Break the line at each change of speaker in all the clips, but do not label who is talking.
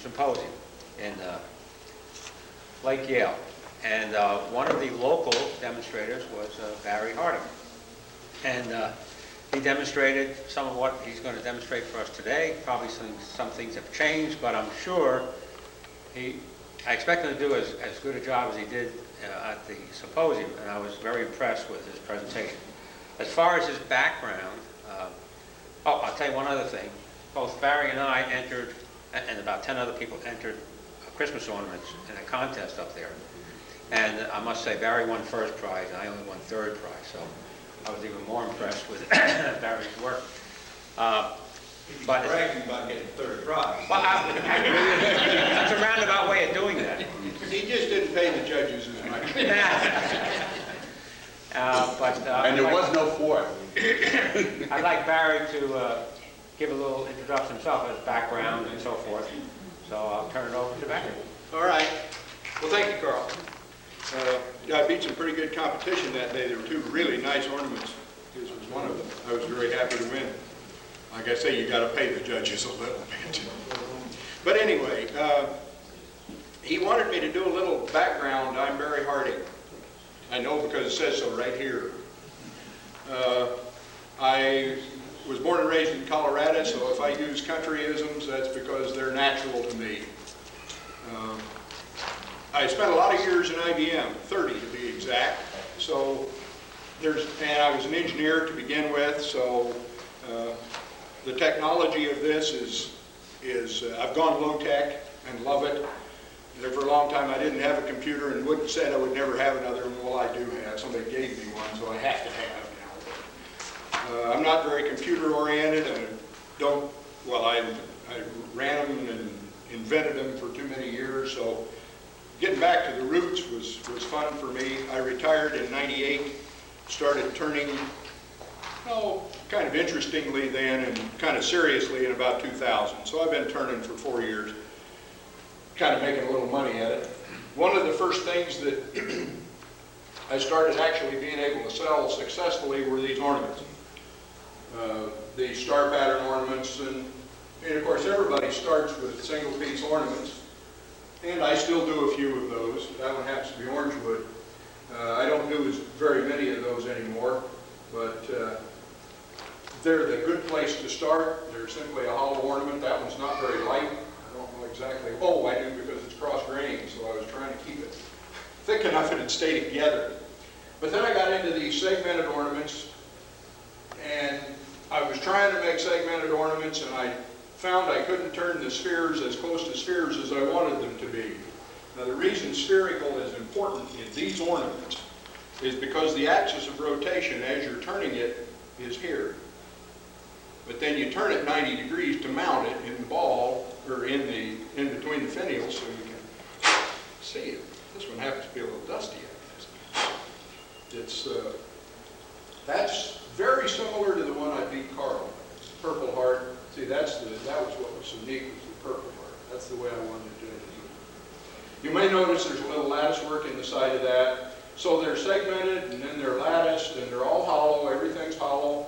symposium in Lake Yale. And one of the local demonstrators was Barry Harding. And he demonstrated some of what he's going to demonstrate for us today. Probably some things have changed, but I'm sure I expect him to do as good a job as he did at the symposium, and I was very impressed with his presentation. As far as his background, I'll tell you one other thing. Both Barry and I entered, and about 10 other people entered Christmas ornaments in a contest up there. And I must say, Barry won first prize, and I only won third prize, so I was even more impressed with Barry's work.
But bragging about getting third prize.
Well, that's a roundabout way of doing that.
He just didn't pay the judges as much.
And there was no fourth.
I'd like Barry to give a little introduction himself, his background and so forth. So I'll turn it over to Barry.
All right. Well, thank you, Carl. I beat some pretty good competition that day. There were two really nice ornaments. This was one of them. I was very happy to win. Like I say, you got to pay the judges a little bit. But anyway, he wanted me to do a little background. I'm Barry Harding. I know because it says so right here. I was born and raised in Colorado, so if I use countryisms, that's because they're natural to me. I spent a lot of years in IBM, 30 to be exact. So and I was an engineer to begin with, so the technology of this is I've gone low tech and love it. There for a long time I didn't have a computer and said I would never have another one. Well, I do have. Somebody gave me one, so I have to have now. I'm not very computer oriented. I ran them and invented them for too many years, so getting back to the roots was fun for me. I retired in '98, started turning, kind of interestingly then and kind of seriously in about 2000. So I've been turning for 4 years, kind of making a little money at it. One of the first things that I started actually being able to sell successfully were these ornaments. These star pattern ornaments, and of course everybody starts with single piece ornaments, and I still do a few of those. That one happens to be orange wood. I don't do very many of those anymore, but they're the good place to start. They're simply a hollow ornament. That one's not very light. I don't know exactly. Oh, I do because it's cross-grained, so I was trying to keep it thick enough that it'd stay together. But then I got into these segmented ornaments, and I was trying to make segmented ornaments, and I found I couldn't turn the spheres as close to spheres as I wanted them to be. Now, the reason spherical is important in these ornaments is because the axis of rotation as you're turning it is here. But then you turn it 90 degrees to mount it in the ball, or in between the finials, so you can see it. This one happens to be a little dusty. That's very similar to the one I beat Carl. It's Purple Heart. See, that was what was so neat, was the Purple Heart. That's the way I wanted to do it. You may notice there's a little lattice work in the side of that. So they're segmented, and then they're latticed, and they're all hollow. Everything's hollow.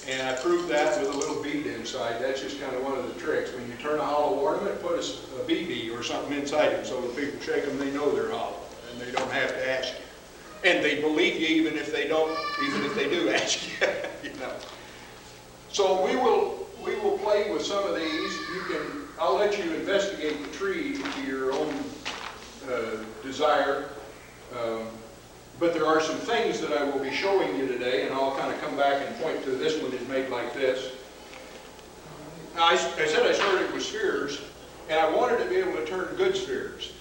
And I proved that with a little bead inside. That's just kind of one of the tricks. When you turn a hollow ornament, put a BB or something inside them, so when people shake them, they know they're hollow, and they don't have to ask you. And they believe you even if they do ask you. So we will play with some of these. I'll let you investigate the tree to your own desire. But there are some things that I will be showing you today, and I'll kind of come back and point to this one is made like this. Now, I said I started with spheres, and I wanted to be able to turn good spheres.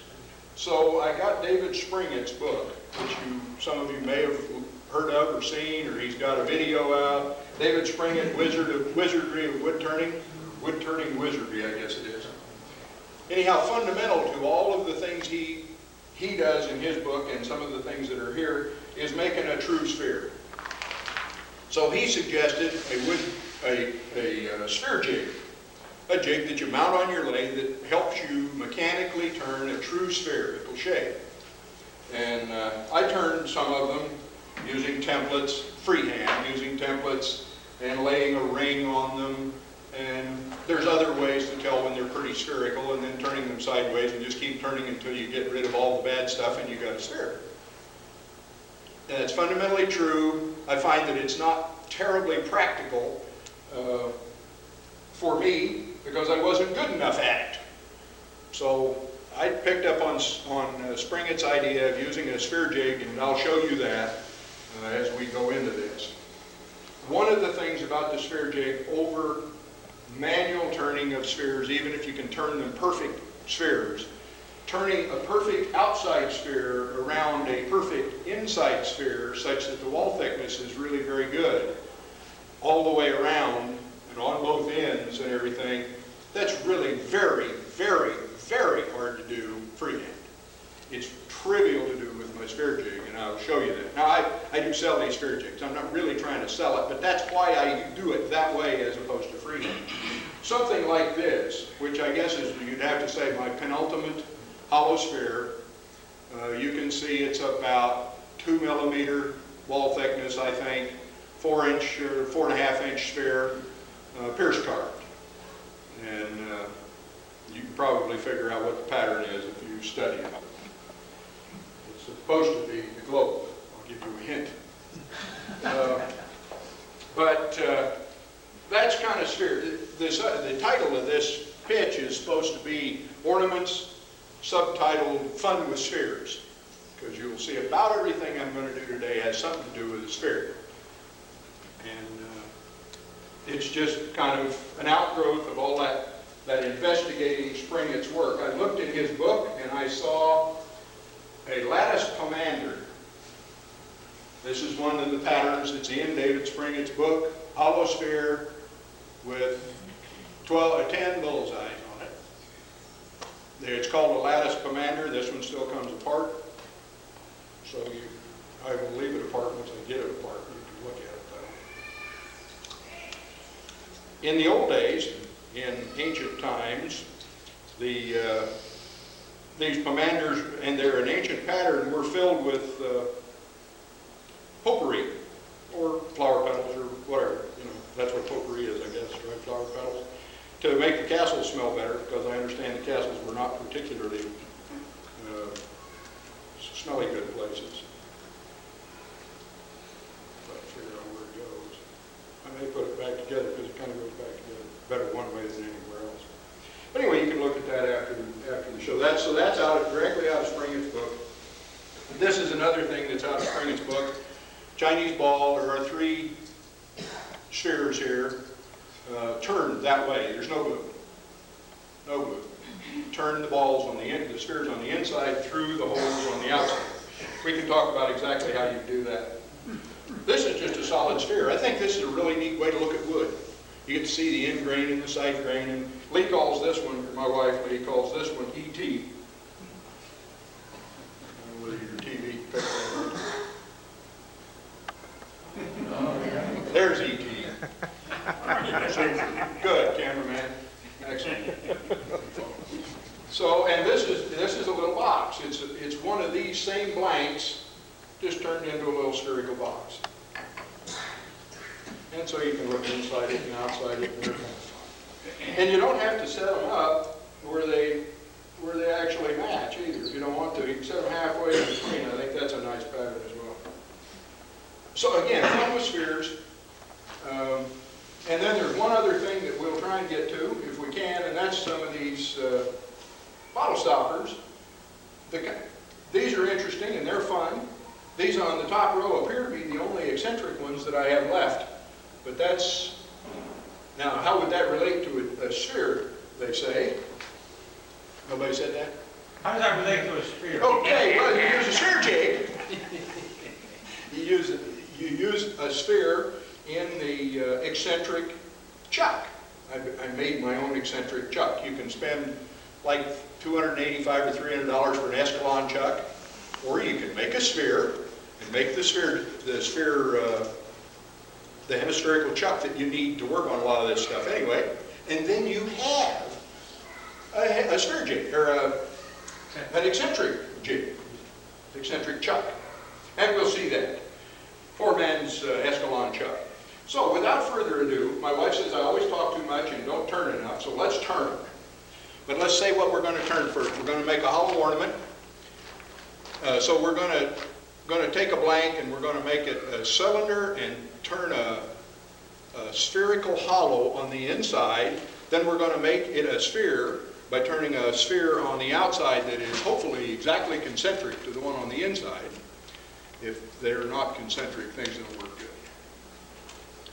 So I got David Springett's book, which some of you may have heard of or seen, or he's got a video out. David Springett, Wizardry of Wood Turning Wizardry, I guess it is. Anyhow, fundamental to all of the things he does in his book, and some of the things that are here, is making a true sphere. So he suggested a sphere jig, a jig that you mount on your lathe that helps you mechanically turn a true sphere. It'll shake. And I turned some of them using templates, freehand, using templates and laying a ring on them. And there's other ways to tell when they're pretty spherical, and then turning them sideways and just keep turning until you get rid of all the bad stuff and you got a sphere. And it's fundamentally true. I find that it's not terribly practical for me because I wasn't good enough at it. So I picked up on Springett's idea of using a sphere jig, and I'll show you that as we go into this. One of the things about the sphere jig over manual turning of spheres, even if you can turn them perfect spheres, turning a perfect outside sphere around a perfect inside sphere such that the wall thickness is really very good all the way around and on both ends and everything, that's really very, very, very hard to do freehand. It's trivial to do with my sphere jig, and I'll show you that. Now, I do sell these sphere jigs. I'm not really trying to sell it, but that's why I do it that way as opposed to freehand. Something like this, which I guess is, you'd have to say, my penultimate hollow sphere. You can see it's about 2 millimeter wall thickness, I think, 4-inch or 4.5-inch sphere, pierce carved. And you can probably figure out what the pattern is if you study it. It's supposed to be the globe. I'll give you a hint. But that's kind of sphere. The title of this pitch is supposed to be Ornaments, subtitled Fun with Spheres, because you'll see about everything I'm going to do today has something to do with a sphere. And it's just kind of an outgrowth of all that investigating Springett's work. I looked in his book and I saw a lattice commander. This is one of the patterns that's in David Springett's book, hollow sphere with 10 bullseyes on it. It's called a lattice commander. This one still comes apart. So I will leave it apart once I get it apart. You can look at it though. In the old days, in ancient times, these commanders, and they're an ancient pattern, were filled with potpourri, or flower petals, or whatever. You know, that's what potpourri is, I guess, right? Flower petals. To make the castles smell better, because I understand the castles were not particularly smelly good places. Try to figure out where it goes. I may put it back together because it kind of goes back together better one way than anywhere else. But anyway, you can look at that after the show. So that's directly out of Springett's book. This is another thing that's out of Springett's book. Chinese ball. There are 3 spheres here. Turned that way. There's no glue. No glue. Turn the balls on the spheres on the inside through the holes on the outside. We can talk about exactly how you do that. This is just a solid sphere. I think this is a really neat way to look at wood. You get to see the end grain and the side grain. And Lee calls this one, or my wife Lee calls this one ET. I don't know whether your TV picked that up. There's ET. Good, cameraman. Excellent. So, and this is a little box. It's one of these same blanks, just turned into a little spherical box. And so you can look inside it and outside it and everything. And you don't have to set them up where they actually match either. If you don't want to, you can set them halfway in between. I think that's a nice pattern as well. So again, fun with spheres. And then there's one other thing that we'll try and get to, if we can, and that's some of these bottle stoppers. These are interesting and they're fun. These on the top row appear to be the only eccentric ones that I have left. But that's, now how would that relate to a sphere, they say? Nobody said that?
How does that relate to a sphere?
Okay, well, you use a sphere jig. You use a sphere in the eccentric chuck. I made my own eccentric chuck. You can spend like $285 or $300 for an Escalon chuck, or you can make a sphere and make the hemispherical chuck that you need to work on a lot of this stuff anyway, and then you have a sphere jig, or an eccentric jig, eccentric chuck. And we'll see that. 4-man's Escalon chuck. So without further ado, my wife says I always talk too much and don't turn enough, so let's turn. But let's say what we're going to turn first. We're going to make a hollow ornament. So we're going to take a blank and we're going to make it a cylinder and turn a spherical hollow on the inside. Then we're going to make it a sphere by turning a sphere on the outside that is hopefully exactly concentric to the one on the inside. If they're not concentric, things don't work good.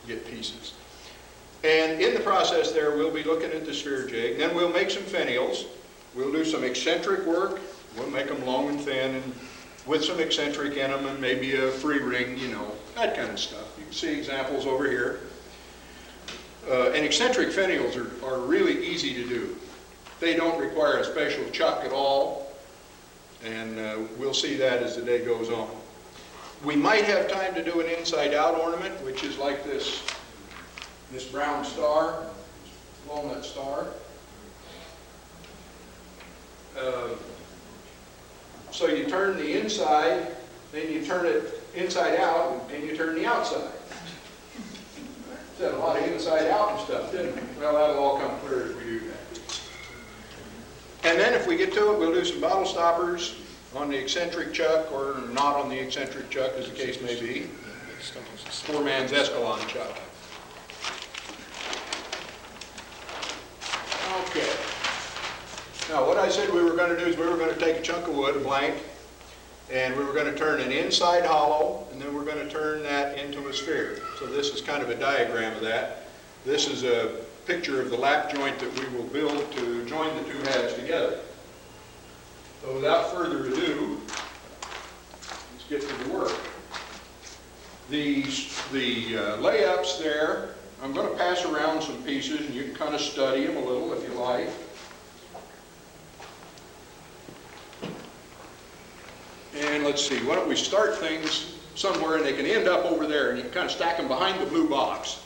Get pieces. And in the process there, we'll be looking at the sphere jig. Then we'll make some finials. We'll do some eccentric work. We'll make them long and thin and with some eccentric in them and maybe a free ring, you know, that kind of stuff. You can see examples over here. And eccentric finials are really easy to do. They don't require a special chuck at all, and we'll see that as the day goes on. We might have time to do an inside-out ornament, which is like this brown star, walnut star. So you turn the inside, then you turn it inside out, and you turn the outside. Said a lot of inside out and stuff, didn't we? Well, that'll all come clear as we do that. And then if we get to it, we'll do some bottle stoppers on the eccentric chuck or not on the eccentric chuck, as the case may be. Poor man's Escalon chuck. Okay. Now what I said we were going to do is we were going to take a chunk of wood, a blank, and we were going to turn an inside hollow, and then we're going to turn that into a sphere. So this is kind of a diagram of that. This is a picture of the lap joint that we will build to join the two halves together. So without further ado, let's get to the work. The layups there, I'm going to pass around some pieces, and you can kind of study them a little if you like. And let's see, why don't we start things somewhere and they can end up over there and you can kind of stack them behind the blue box.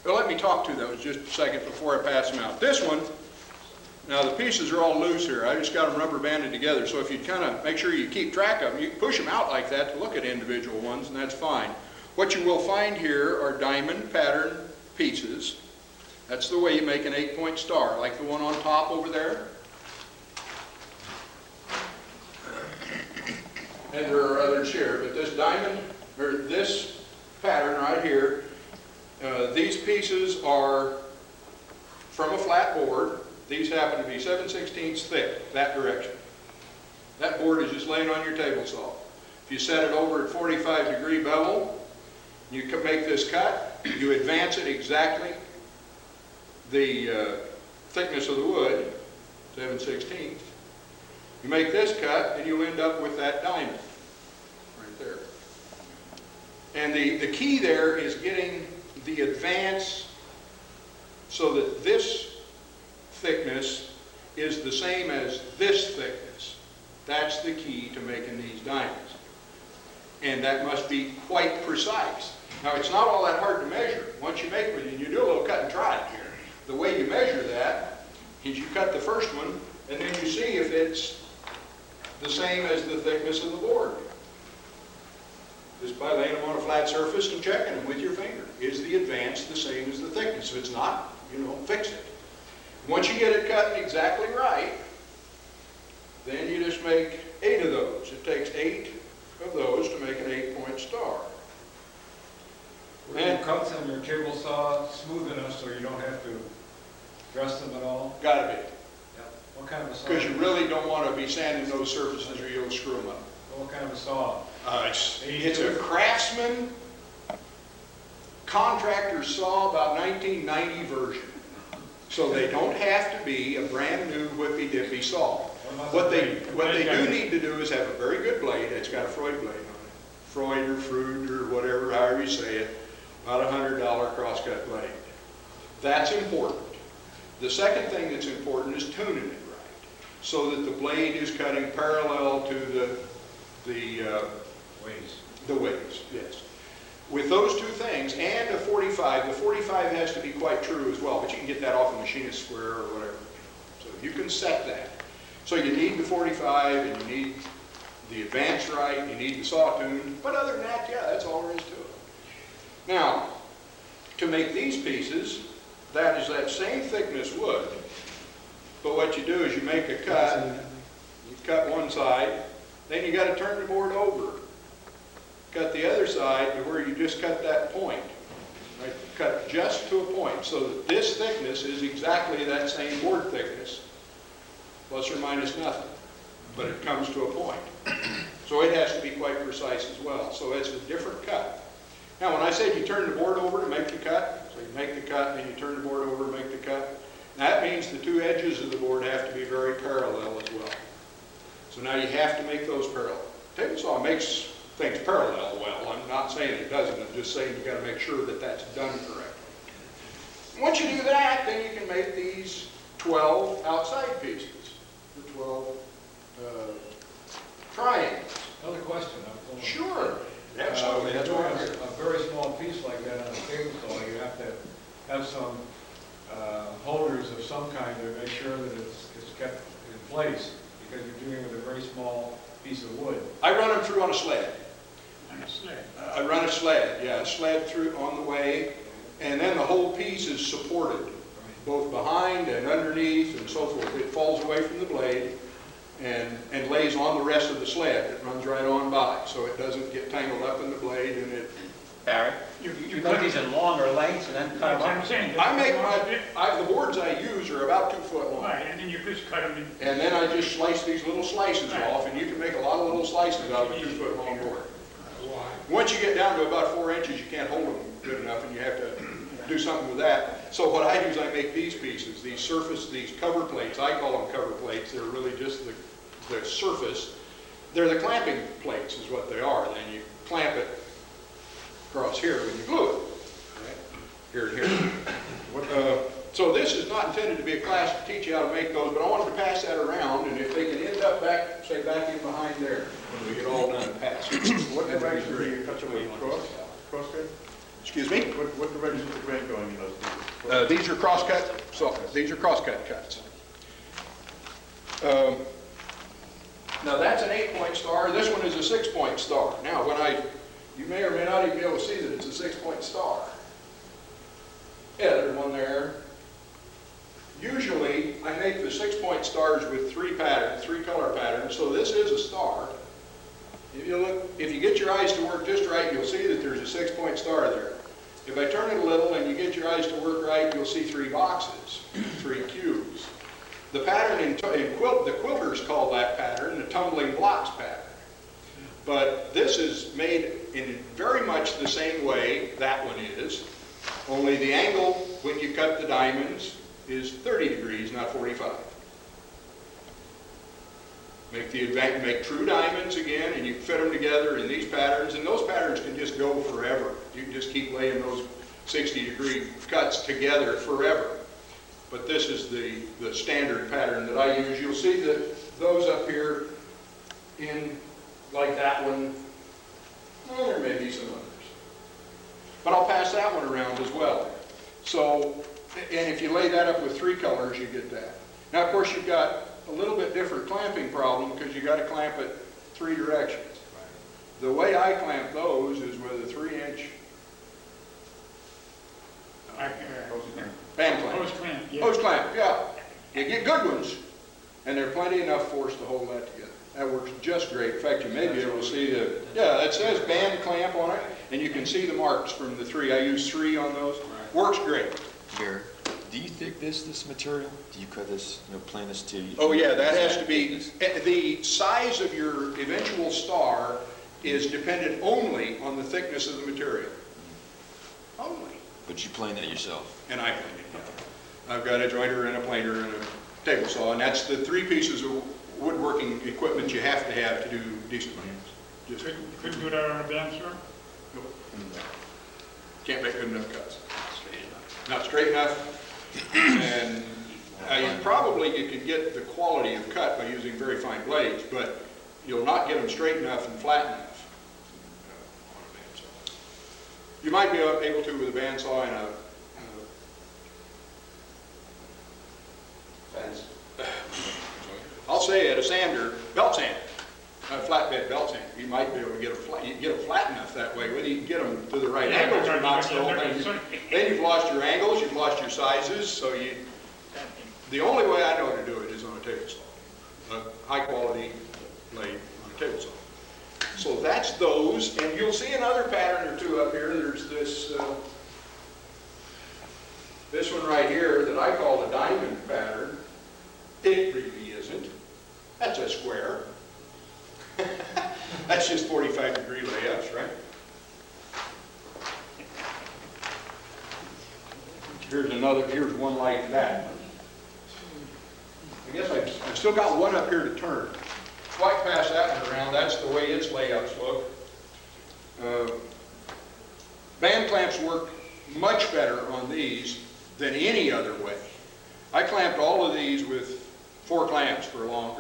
Well, let me talk to those just a second before I pass them out. This one, now the pieces are all loose here. I just got them rubber banded together. So if you kind of make sure you keep track of them, you can push them out like that to look at individual ones, and that's fine. What you will find here are diamond pattern pieces. That's the way you make an 8-point star, like the one on top over there. And there are others here, but this diamond, or this pattern right here, these pieces are from a flat board. These happen to be 7/16 thick, that direction. That board is just laying on your table saw. If you set it over at 45-degree bevel, you can make this cut, you advance it exactly the thickness of the wood, 7/16. You make this cut, and you'll end up with that diamond right there. And the key there is getting the advance so that this thickness is the same as this thickness. That's the key to making these diamonds. And that must be quite precise. Now, it's not all that hard to measure. Once you make it, and you do a little cut and try it here. The way you measure that is you cut the first one, and then you see if it's the same as the thickness of the board. Just by laying them on a flat surface and checking them with your finger. Is the advance the same as the thickness? If it's not, you know, fix it. Once you get it cut exactly right, then you just make 8 of those. It takes 8 of those to make an 8-point star.
Were your cuts on your table saw smooth enough so you don't have to dress them at all?
Gotta be.
Yeah. What kind of a saw?
Because you really don't want to be sanding those surfaces or you'll screw them up.
What kind of a saw?
It's a Craftsman contractor saw, about 1990 version. So they don't have to be a brand new whippy-dippy saw. What they do need to do is have a very good blade. It's got a Freud blade on it. Freud or Freud or whatever, however you say it. About $100 crosscut blade. That's important. The second thing that's important is tuning it right, so that the blade is cutting parallel to the waves, yes. With those two things and a 45, the 45 has to be quite true as well, but you can get that off a machinist square or whatever. So you can set that. So you need the 45 and you need the advance right, you need the saw tuned, but other than that, yeah, that's all there is to it. Now, to make these pieces, that is that same thickness wood, but what you do is you make a cut, you cut one side, then you got to turn the board over. Cut the other side to where you just cut that point. Right? Cut just to a point, so that this thickness is exactly that same board thickness, plus or minus nothing, but it comes to a point. So it has to be quite precise as well. So it's a different cut. Now, when I said you turn the board over to make the cut, so you make the cut, and then you turn the board over to make the cut, that means the two edges of the board have to be very parallel as well. So now you have to make those parallel. Table saw makes things parallel well. I'm not saying it doesn't. I'm just saying you got to make sure that that's done correctly. Once you do that, then you can make these 12 outside pieces, the 12 triangles.
Another question.
Sure. Absolutely. That's why I'm here.
A very small piece like that on a table saw, you have to have some holders of some kind to make sure that it's kept in place, because you're dealing with a very small piece of wood.
I run them through on a sled.
On a sled.
I run a sled, yeah, a sled through on the way, and then the whole piece is supported, both behind and underneath and so forth. It falls away from the blade and lays on the rest of the sled. It runs right on by, so it doesn't get tangled up in the blade, and it...
Barry, you make these in longer lengths and then cut
That's
them
what I'm
up?
saying.
I make the boards I use are about 2 foot long.
Right, and then you just cut them in.
And then I just slice these little slices off, and you can make a lot of little slices out of a 2 foot long board. Once you get down to about 4 inches, you can't hold them good enough, and you have to do something with that. So what I do is I make these pieces, these cover plates. I call them cover plates. They're really just the surface. They're the clamping plates is what they are. Then you clamp it across here when you glue it. Right? Here and here. So this is not intended to be a class to teach you how to make those, but I wanted to pass that around, and if they can end up back, say back in behind there, when we get all done and pass.
What direction do you cut them with? Cross cut?
Excuse me?
What direction is the grain going in those pieces?
These are cross-cut, so these are cross-cut cuts. Now that's an 8-point star. This one is a 6-point star. Now you may or may not even be able to see that it's a 6-point star. Yeah, there's one there. Usually, I make the 6-point stars with 3 color patterns, so this is a star. If you get your eyes to work just right, you'll see that there's a 6-point star there. If I turn it a little and you get your eyes to work right, you'll see 3 boxes, 3 cubes. The pattern the quilters call that pattern the tumbling blocks pattern. But this is made in very much the same way that one is, only the angle when you cut the diamonds is 30 degrees, not 45. Make true diamonds again, and you fit them together in these patterns, and those patterns can just go forever. You can just keep laying those 60-degree cuts together forever. But this is the standard pattern that I use. You'll see that those up here in like that one, well, there may be some others. But I'll pass that one around as well. So, and if you lay that up with 3 colors, you get that. Now, of course, you've got a little bit different clamping problem because you've got to clamp it 3 directions. The way I clamp those is with a 3-inch band clamp.
Hose clamp, yeah.
Hose clamp, yeah. You get good ones, and there's plenty enough force to hold that together. That works just great. In fact, you may be able to see it says band clamp on it, and you can see the marks from the 3. I use 3 on those. Works great.
Barry, do you thick this material? Do you cut this, plane this to?
Oh yeah, that has to be, the size of your eventual star is dependent only on the thickness of the material. Only.
But you plane that yourself?
And I plane it, yeah. I've got a jointer and a planer and a table saw, and that's the 3 pieces of woodworking equipment you have to do decent planes.
Couldn't do that on a bandsaw?
Nope. Can't make good enough cuts. Not straight enough. And you could get the quality of cut by using very fine blades, but you'll not get them straight enough and flat enough on a bandsaw. You might be able to with a bandsaw and a I'll say it, a sander, belt sander. flatbed belt sander. You might be able to get them flat enough that way. Whether you can get them to the right angles or not, so then you've lost your angles, you've lost your sizes. So the only way I know to do it is on a table saw, a high quality blade on a table saw. So that's those, and you'll see another pattern or two up here. There's this this one right here that I call the diamond pattern. It really isn't. That's a square. That's just 45-degree layups, right? Here's one like that. I guess I've still got one up here to turn. Swipe past that one around, that's the way its layups look. Band clamps work much better on these than any other way. I clamped all of these with 2 clamps for a long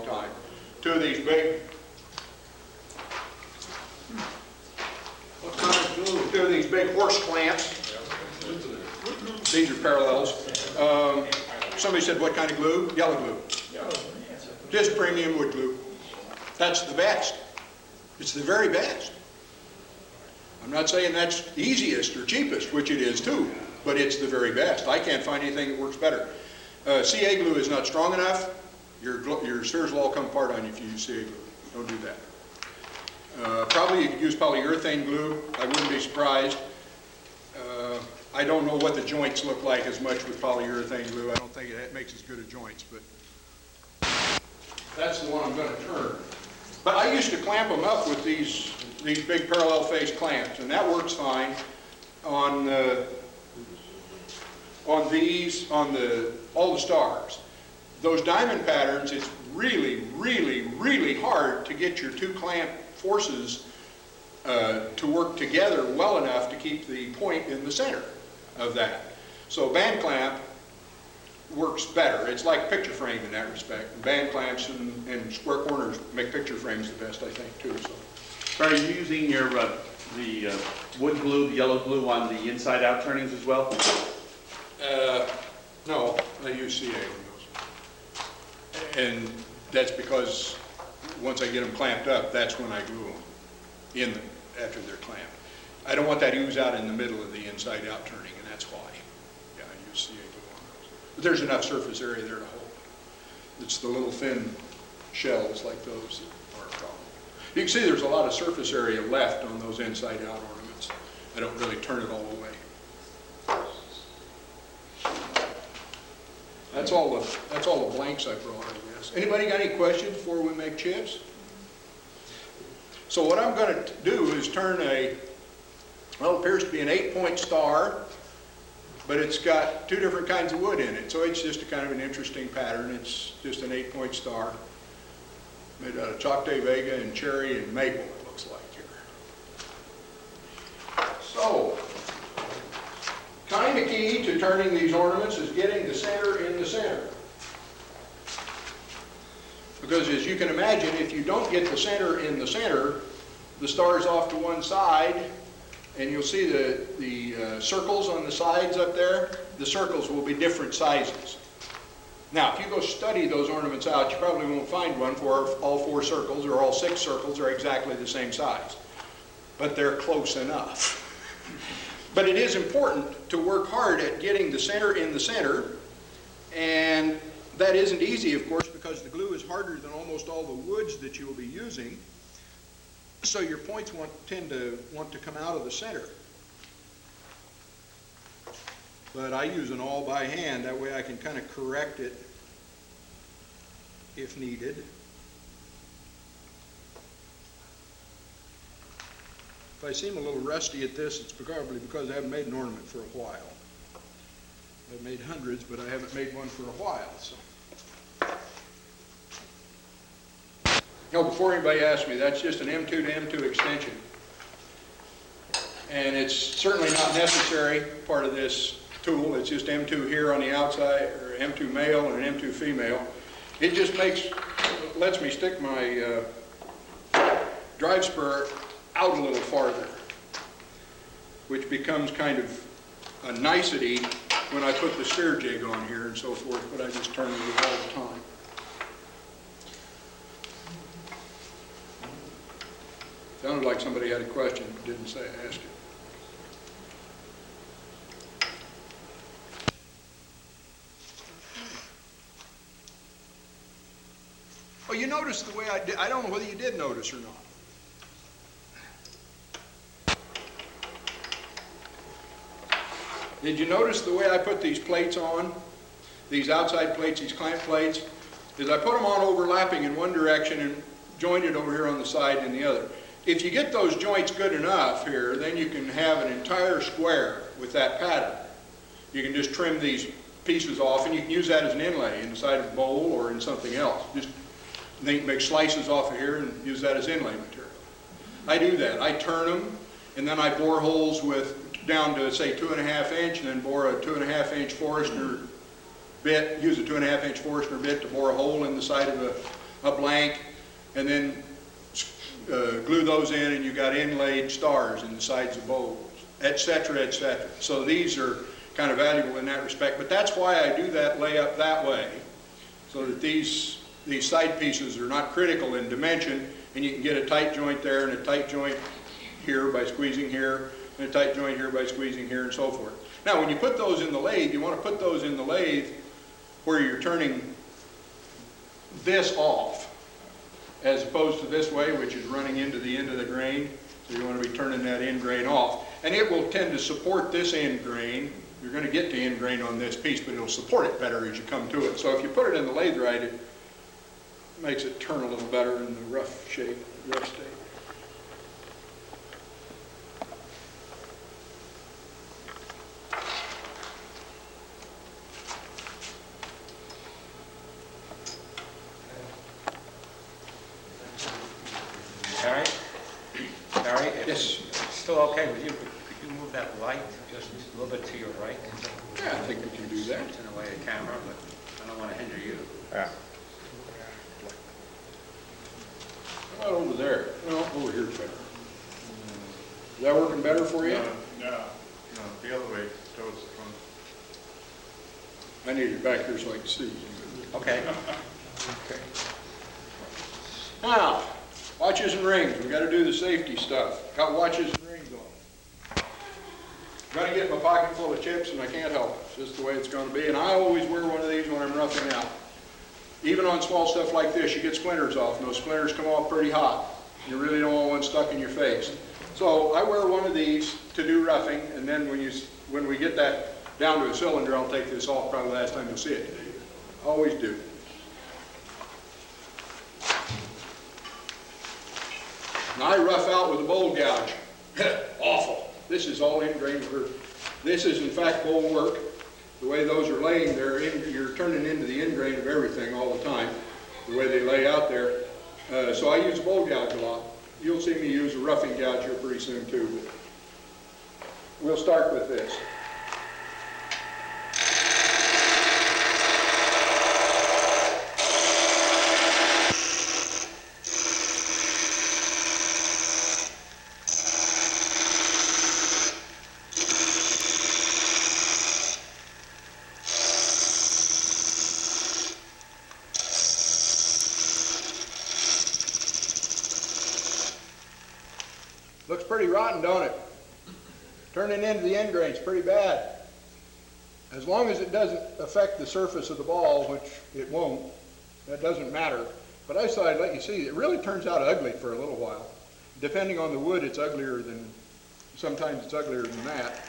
time. 2 of these big, what kind of glue? 2 of these big horse clamps. These are parallels. Somebody said, what kind of glue? Yellow glue. Just premium wood glue. That's the best. It's the very best. I'm not saying that's easiest or cheapest, which it is too, but it's the very best. I can't find anything that works better. CA glue is not strong enough. Your spheres will all come apart on you if you use CA glue. Don't do that. Probably you could use polyurethane glue. I wouldn't be surprised. I don't know what the joints look like as much with polyurethane glue. I don't think it makes as good a joints, but that's the one I'm going to turn. But I used to clamp them up with these big parallel face clamps, and that works fine on these, all the stars. Those diamond patterns, it's really, really, really hard to get your 2 clamp forces to work together well enough to keep the point in the center of that. So band clamp works better. It's like picture frame in that respect. Band clamps and square corners make picture frames the best, I think, too. So.
Are you using your the wood glue, the yellow glue on the inside-out turnings as well?
No, I use CA on those. And that's because once I get them clamped up, that's when I glue them after they're clamped. I don't want that ooze out in the middle of the inside-out turning, and that's why. Yeah, I use CA glue on those. But there's enough surface area there to hold. It's the little thin shells like those that are a problem. You can see there's a lot of surface area left on those inside-out ornaments. I don't really turn it all the way. That's all the blanks I brought, I guess. Anybody got any questions before we make chips? So what I'm going to do is turn it appears to be an 8-point star, but it's got 2 different kinds of wood in it. So it's just a kind of an interesting pattern. It's just an 8-point star made out of Choctaw Vega and cherry and maple, it looks like here. So, kind of key to turning these ornaments is getting the center in the center. Because as you can imagine, if you don't get the center in the center, the star's off to one side, and you'll see the circles on the sides up there. The circles will be different sizes. Now, if you go study those ornaments out, you probably won't find one where all 4 circles or all 6 circles are exactly the same size. But they're close enough. But it is important to work hard at getting the center in the center, and that isn't easy, of course, because the glue is harder than almost all the woods that you'll be using, so your points tend to want to come out of the center. But I use an awl by hand, that way I can kind of correct it if needed. If I seem a little rusty at this, it's probably because I haven't made an ornament for a while. I've made hundreds, but I haven't made one for a while. So. No, before anybody asks me, that's just an M2 to M2 extension. And it's certainly not necessary part of this tool. It's just M2 here on the outside, or M2 male and an M2 female. It just lets me stick my drive spur out a little farther, which becomes kind of a nicety when I put the sphere jig on here and so forth, but I just turn it all the time. Sounded like somebody had a question, but didn't say, ask it. Oh, you noticed the way I did, I don't know whether you did notice or not. Did you notice the way I put these plates on? These outside plates, these clamp plates? Is I put them on overlapping in one direction and jointed over here on the side in the other. If you get those joints good enough here, then you can have an entire square with that pattern. You can just trim these pieces off, and you can use that as an inlay inside of a bowl or in something else. Just make slices off of here and use that as inlay material. I do that. I turn them, and then I bore holes with down to say 2.5 inch, and then bore a 2.5 inch Forstner bit. Use a 2.5 inch Forstner bit to bore a hole in the side of a blank, and then glue those in, and you got inlaid stars in the sides of bowls, etc., etc. So these are kind of valuable in that respect. But that's why I do that layup that way, so that these side pieces are not critical in dimension, and you can get a tight joint there and a tight joint here by squeezing here, and a tight joint here by squeezing here, and so forth. Now, when you put those in the lathe, you want to put those in the lathe where you're turning this off, as opposed to this way, which is running into the end of the grain. So you want to be turning that end grain off. And it will tend to support this end grain. You're going to get to end grain on this piece, but it'll support it better as you come to it. So if you put it in the lathe right, it makes it turn a little better in the rough shape, rough state.
Barry? Barry, if
Yes.
it's still okay with you, could you move that light just a little bit to your right?
Yeah, I think we can do that.
It's in the way of the camera, but I don't want to hinder you.
Yeah.
How about over there? No, over here's better. Is that working better for you?
No, the other way, towards the front.
I need it back here so I can see.
Okay.
Okay. Now, watches and rings. We've got to do the safety stuff. Got watches and rings on. Got to get my pocket full of chips, and I can't help it. It's just the way it's going to be. And I always wear one of these when I'm roughing out. Even on small stuff like this, you get splinters off, and those splinters come off pretty hot. You really don't want one stuck in your face. So I wear one of these to do roughing, and then when we get that down to a cylinder, I'll take this off. Probably the last time you'll see it. Always do. Now I rough out with a bowl gouge. Awful. This is all ingrained work. This is in fact bowl work. The way those are laying there, you're turning into the end grain of everything all the time, the way they lay out there. So I use a bowl gouge a lot. You'll see me use a roughing gouge here pretty soon too. But we'll start with this. Looks pretty rotten, don't it? Turning into the end grain's pretty bad. As long as it doesn't affect the surface of the ball, which it won't, that doesn't matter. But I thought I'd let you see, it really turns out ugly for a little while. Depending on the wood, it's uglier than, sometimes it's uglier than that.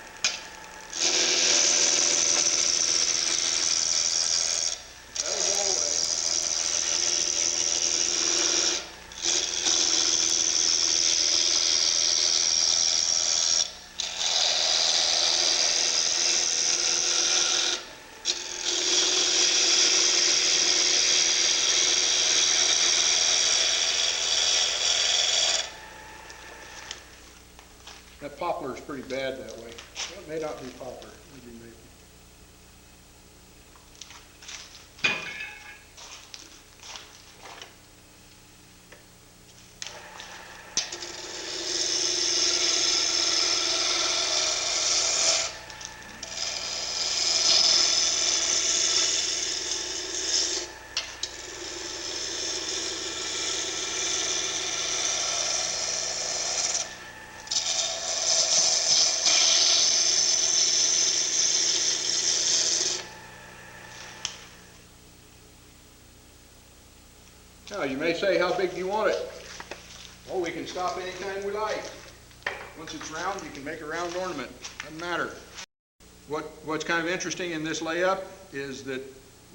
That poplar is pretty bad that way. Well, it may not be poplar, maybe maple. Now, you may say, how big do you want it? Well, we can stop anytime we like. Once it's round, you can make a round ornament. Doesn't matter. What's kind of interesting in this layup is that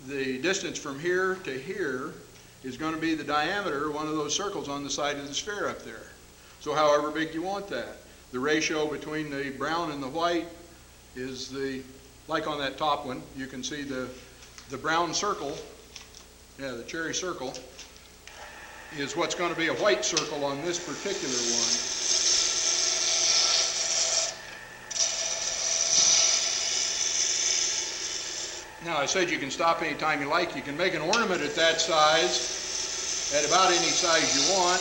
the distance from here to here is going to be the diameter of one of those circles on the side of the sphere up there. So however big you want that. The ratio between the brown and the white is like on that top one, you can see the brown circle, the cherry circle, is what's going to be a white circle on this particular one. Now, I said you can stop anytime you like. You can make an ornament at that size, at about any size you want.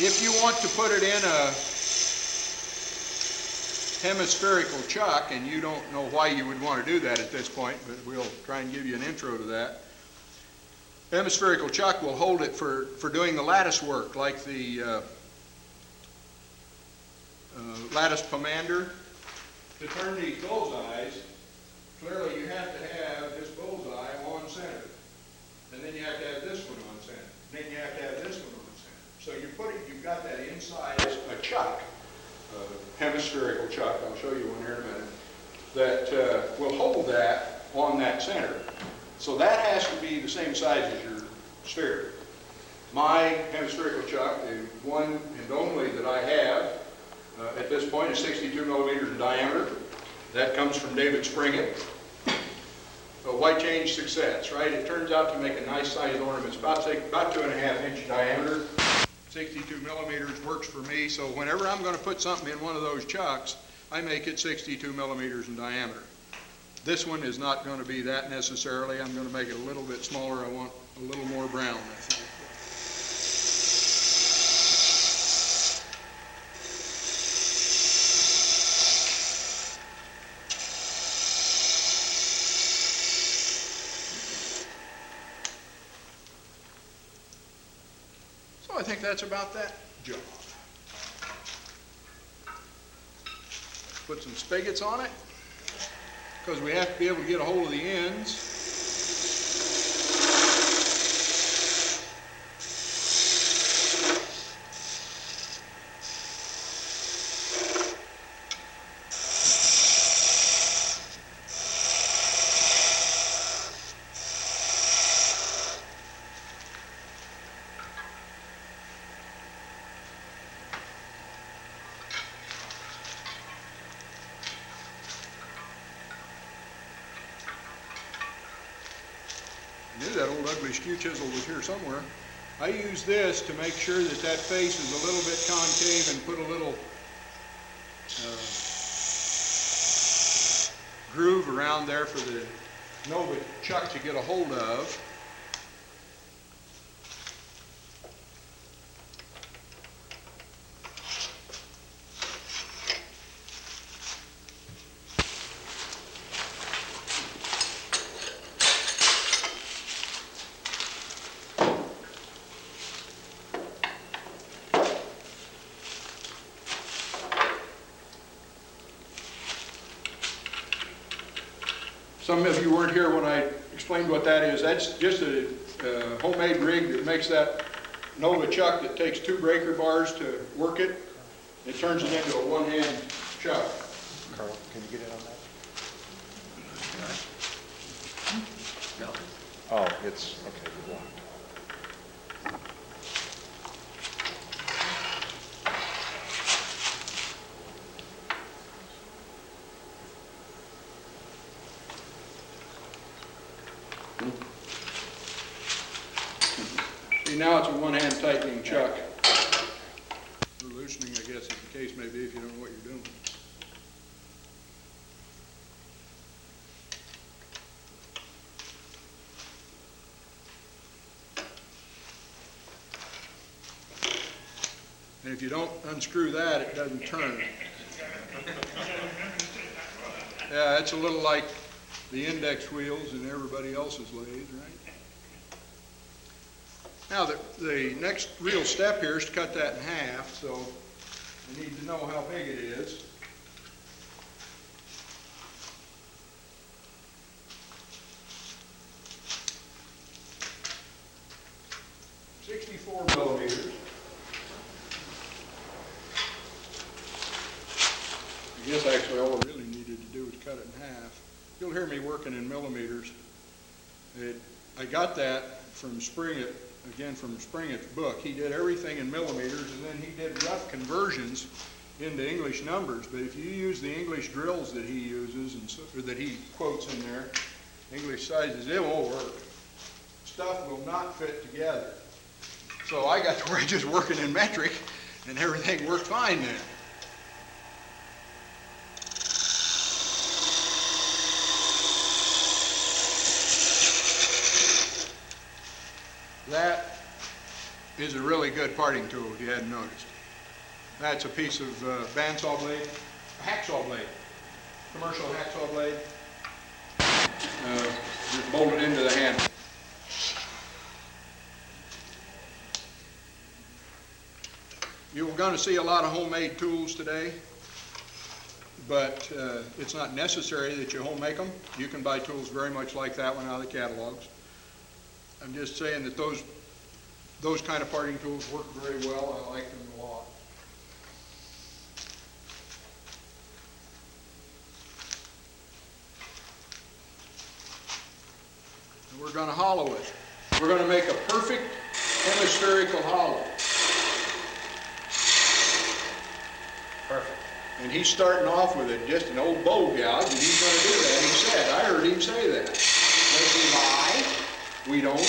If you want to put it in a hemispherical chuck, and you don't know why you would want to do that at this point, but we'll try and give you an intro to that. Hemispherical chuck will hold it for doing the lattice work, like the lattice pomander. To turn these bullseyes, clearly you have to have this bullseye on center. And then you have to have this one on center. Then you have to have this one on center. So you've got that inside a chuck, a hemispherical chuck, I'll show you one here in a minute, that will hold that on that center. So that has to be the same size as your sphere. My hemispherical chuck, the one and only that I have, at this point is 62 millimeters in diameter. That comes from David Springett. A white change success, right? It turns out to make a nice sized ornament. It's about 2.5 inch diameter. 62 millimeters works for me, so whenever I'm going to put something in one of those chucks, I make it 62 millimeters in diameter. This one is not going to be that necessarily. I'm going to make it a little bit smaller. I want a little more brown, I think. I think that's about that job. Put some spigots on it, because we have to be able to get a hold of the ends. I knew that old ugly skew chisel was here somewhere. I use this to make sure that that face is a little bit concave and put a little groove around there for the Nova chuck to get a hold of. Some of you weren't here when I explained what that is. That's just a homemade rig that makes that Nova chuck that takes 2 breaker bars to work it. It turns it into a one-hand chuck.
Carl, can you get in on that?
No.
Oh, it's, okay, you're blocked.
See, now it's a one-hand tightening chuck. Or loosening, I guess, is the case may be if you don't know what you're doing. And if you don't unscrew that, it doesn't turn. Yeah, it's a little like the index wheels in everybody else's lathe, right? Now, the next real step here is to cut that in half, so I need to know how big it is. 64 millimeters. I guess actually all I really needed to do was cut it in half. You'll hear me working in millimeters. I got that from Springett, again from Springett's book. He did everything in millimeters, and then he did rough conversions into English numbers. But if you use the English drills that he uses, and so, or that he quotes in there, English sizes, it won't work. Stuff will not fit together. So I got to where I just working in metric, and everything worked fine then. That is a really good parting tool, if you hadn't noticed. That's a piece of bandsaw blade, a hacksaw blade, commercial hacksaw blade. Just bolted into the handle. You're going to see a lot of homemade tools today, but it's not necessary that you home make them. You can buy tools very much like that one out of the catalogs. I'm just saying that those kind of parting tools work very well. I like them a lot. And we're going to hollow it. We're going to make a perfect hemispherical hollow.
Perfect.
And he's starting off with just an old bow gouge, and he's going to do that. He said, I heard him say that. Does he lie? We don't know.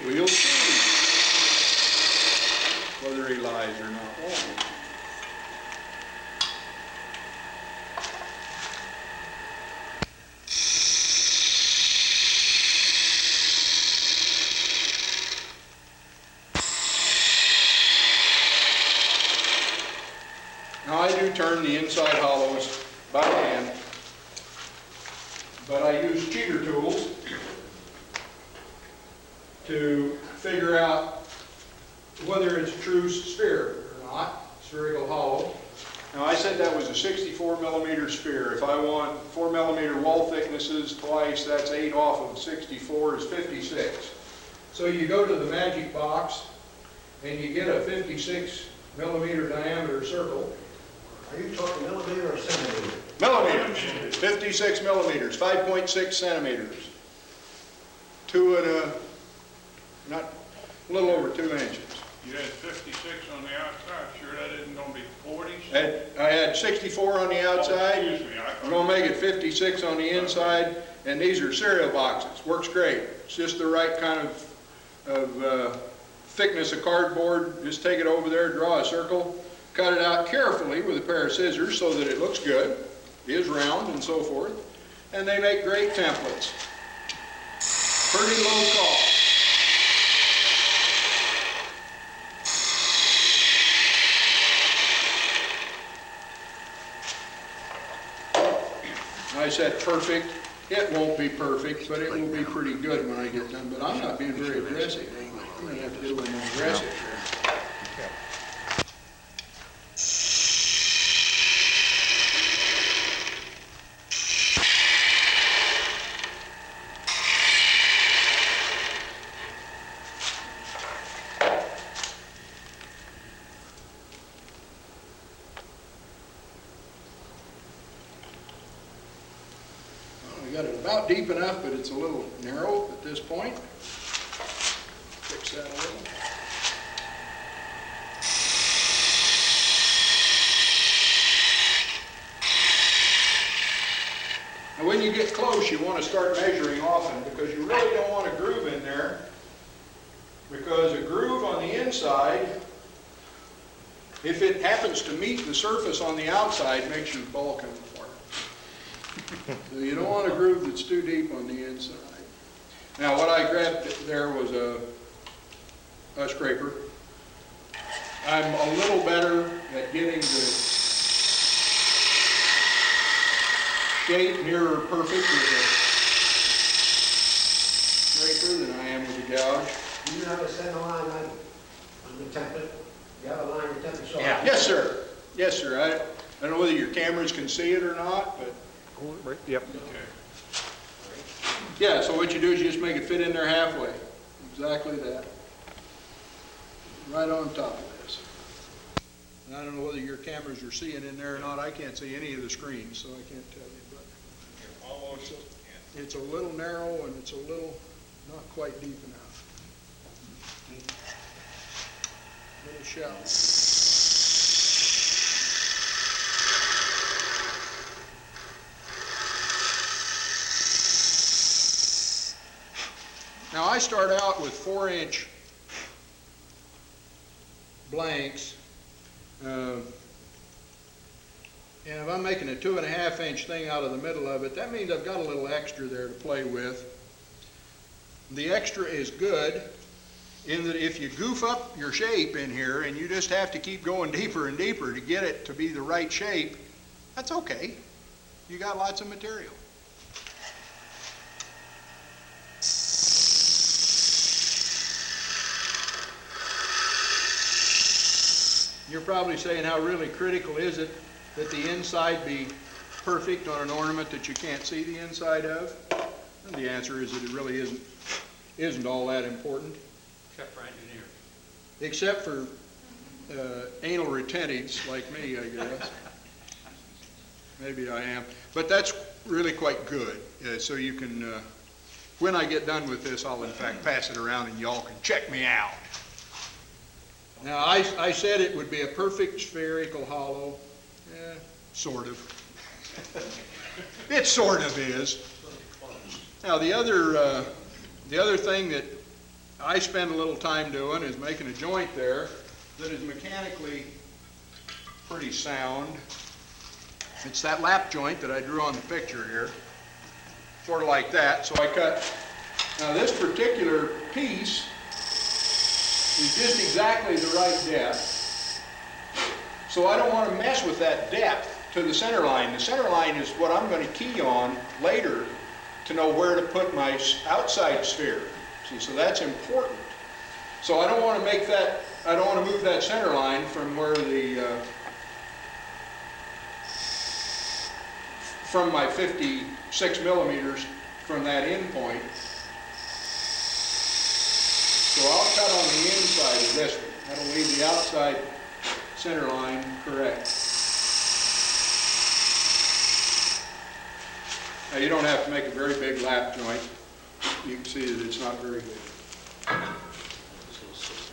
We'll see whether he lies or not. Now I do turn the inside hollows by hand, but I use cheater tools to figure out whether it's a true sphere or not, spherical hollow. Now I said that was a 64 millimeter sphere. If I want 4 millimeter wall thicknesses twice, that's 8 off of 64 is 56. So you go to the magic box and you get a 56 millimeter diameter circle.
Are you talking millimeter or centimeter?
Millimeters, 56 millimeters, 5.6 centimeters. Not a little over 2 inches.
You had 56 on the outside, sure that isn't gonna be 40?
I had 64 on the outside.
Excuse me,
I'm gonna make it 56 on the inside, and these are cereal boxes. Works great. It's just the right kind of thickness of cardboard. Just take it over there, draw a circle, cut it out carefully with a pair of scissors so that it looks good, is round and so forth, and they make great templates. Pretty low cost. I said perfect. It won't be perfect, but it will be pretty good when I get done. But I'm not being very aggressive. I'm going to have to do a little more aggressive here. We got it about deep enough, but it's a little narrow at this point. Fix that a little. Now when you get close, you want to start measuring often because you really don't want a groove in there, because a groove on the inside, if it happens to meet the surface on the outside, makes your ball come apart. So you don't want a groove that's too deep on the inside. Now what I grabbed there was a scraper. I'm a little better at getting the shape nearer perfect with a scraper than I am with a gouge.
Do you have a center line on the template? You have a line on the template?
Yeah.
Yes, sir. Yes, sir. I don't know whether your cameras can see it or not, but
Yep.
yeah, so what you do is you just make it fit in there halfway. Exactly that. Right on top of this. And I don't know whether your cameras are seeing in there or not. I can't see any of the screens, so I can't tell you. But
Almost.
it's a little narrow and it's a little not quite deep enough. Little shallow. Now I start out with 4-inch blanks, and if I'm making a 2.5-inch thing out of the middle of it, that means I've got a little extra there to play with. The extra is good in that if you goof up your shape in here and you just have to keep going deeper and deeper to get it to be the right shape, that's okay. You got lots of material. You're probably saying, how really critical is it that the inside be perfect on an ornament that you can't see the inside of? And the answer is that it really isn't all that important.
Except for engineers.
Except for anal retentives like me, I guess. Maybe I am. But that's really quite good. So you can, when I get done with this, I'll in fact pass it around and y'all can check me out. Now, I said it would be a perfect spherical hollow. Sort of. It sort of is. Now, the other thing that I spend a little time doing is making a joint there that is mechanically pretty sound. It's that lap joint that I drew on the picture here. Sort of like that. So I cut. Now, this particular piece is just exactly the right depth. So I don't want to mess with that depth to the center line. The center line is what I'm going to key on later to know where to put my outside sphere. See, so that's important. So I don't want to make that, I don't want to move that center line from where the, from my 56 millimeters from that end point. So I'll cut on the inside of this one. That'll leave the outside center line correct. Now you don't have to make a very big lap joint. You can see that it's not very big.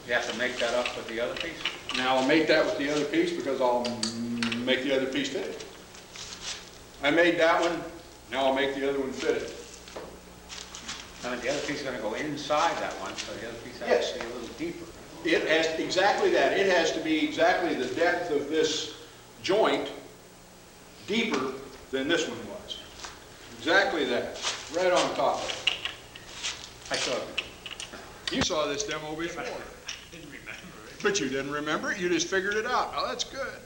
You have to make that up with the other piece?
Now I'll make that with the other piece because I'll make the other piece fit it. I made that one, now I'll make the other one fit it.
I mean, the other piece is going to go inside that one, so the other piece has to be a little deeper.
It has exactly that. It has to be exactly the depth of this joint deeper than this one was. Exactly that. Right on top of it.
I saw it.
You saw this demo before.
Didn't remember it.
But you didn't remember it. You just figured it out. Oh, that's good.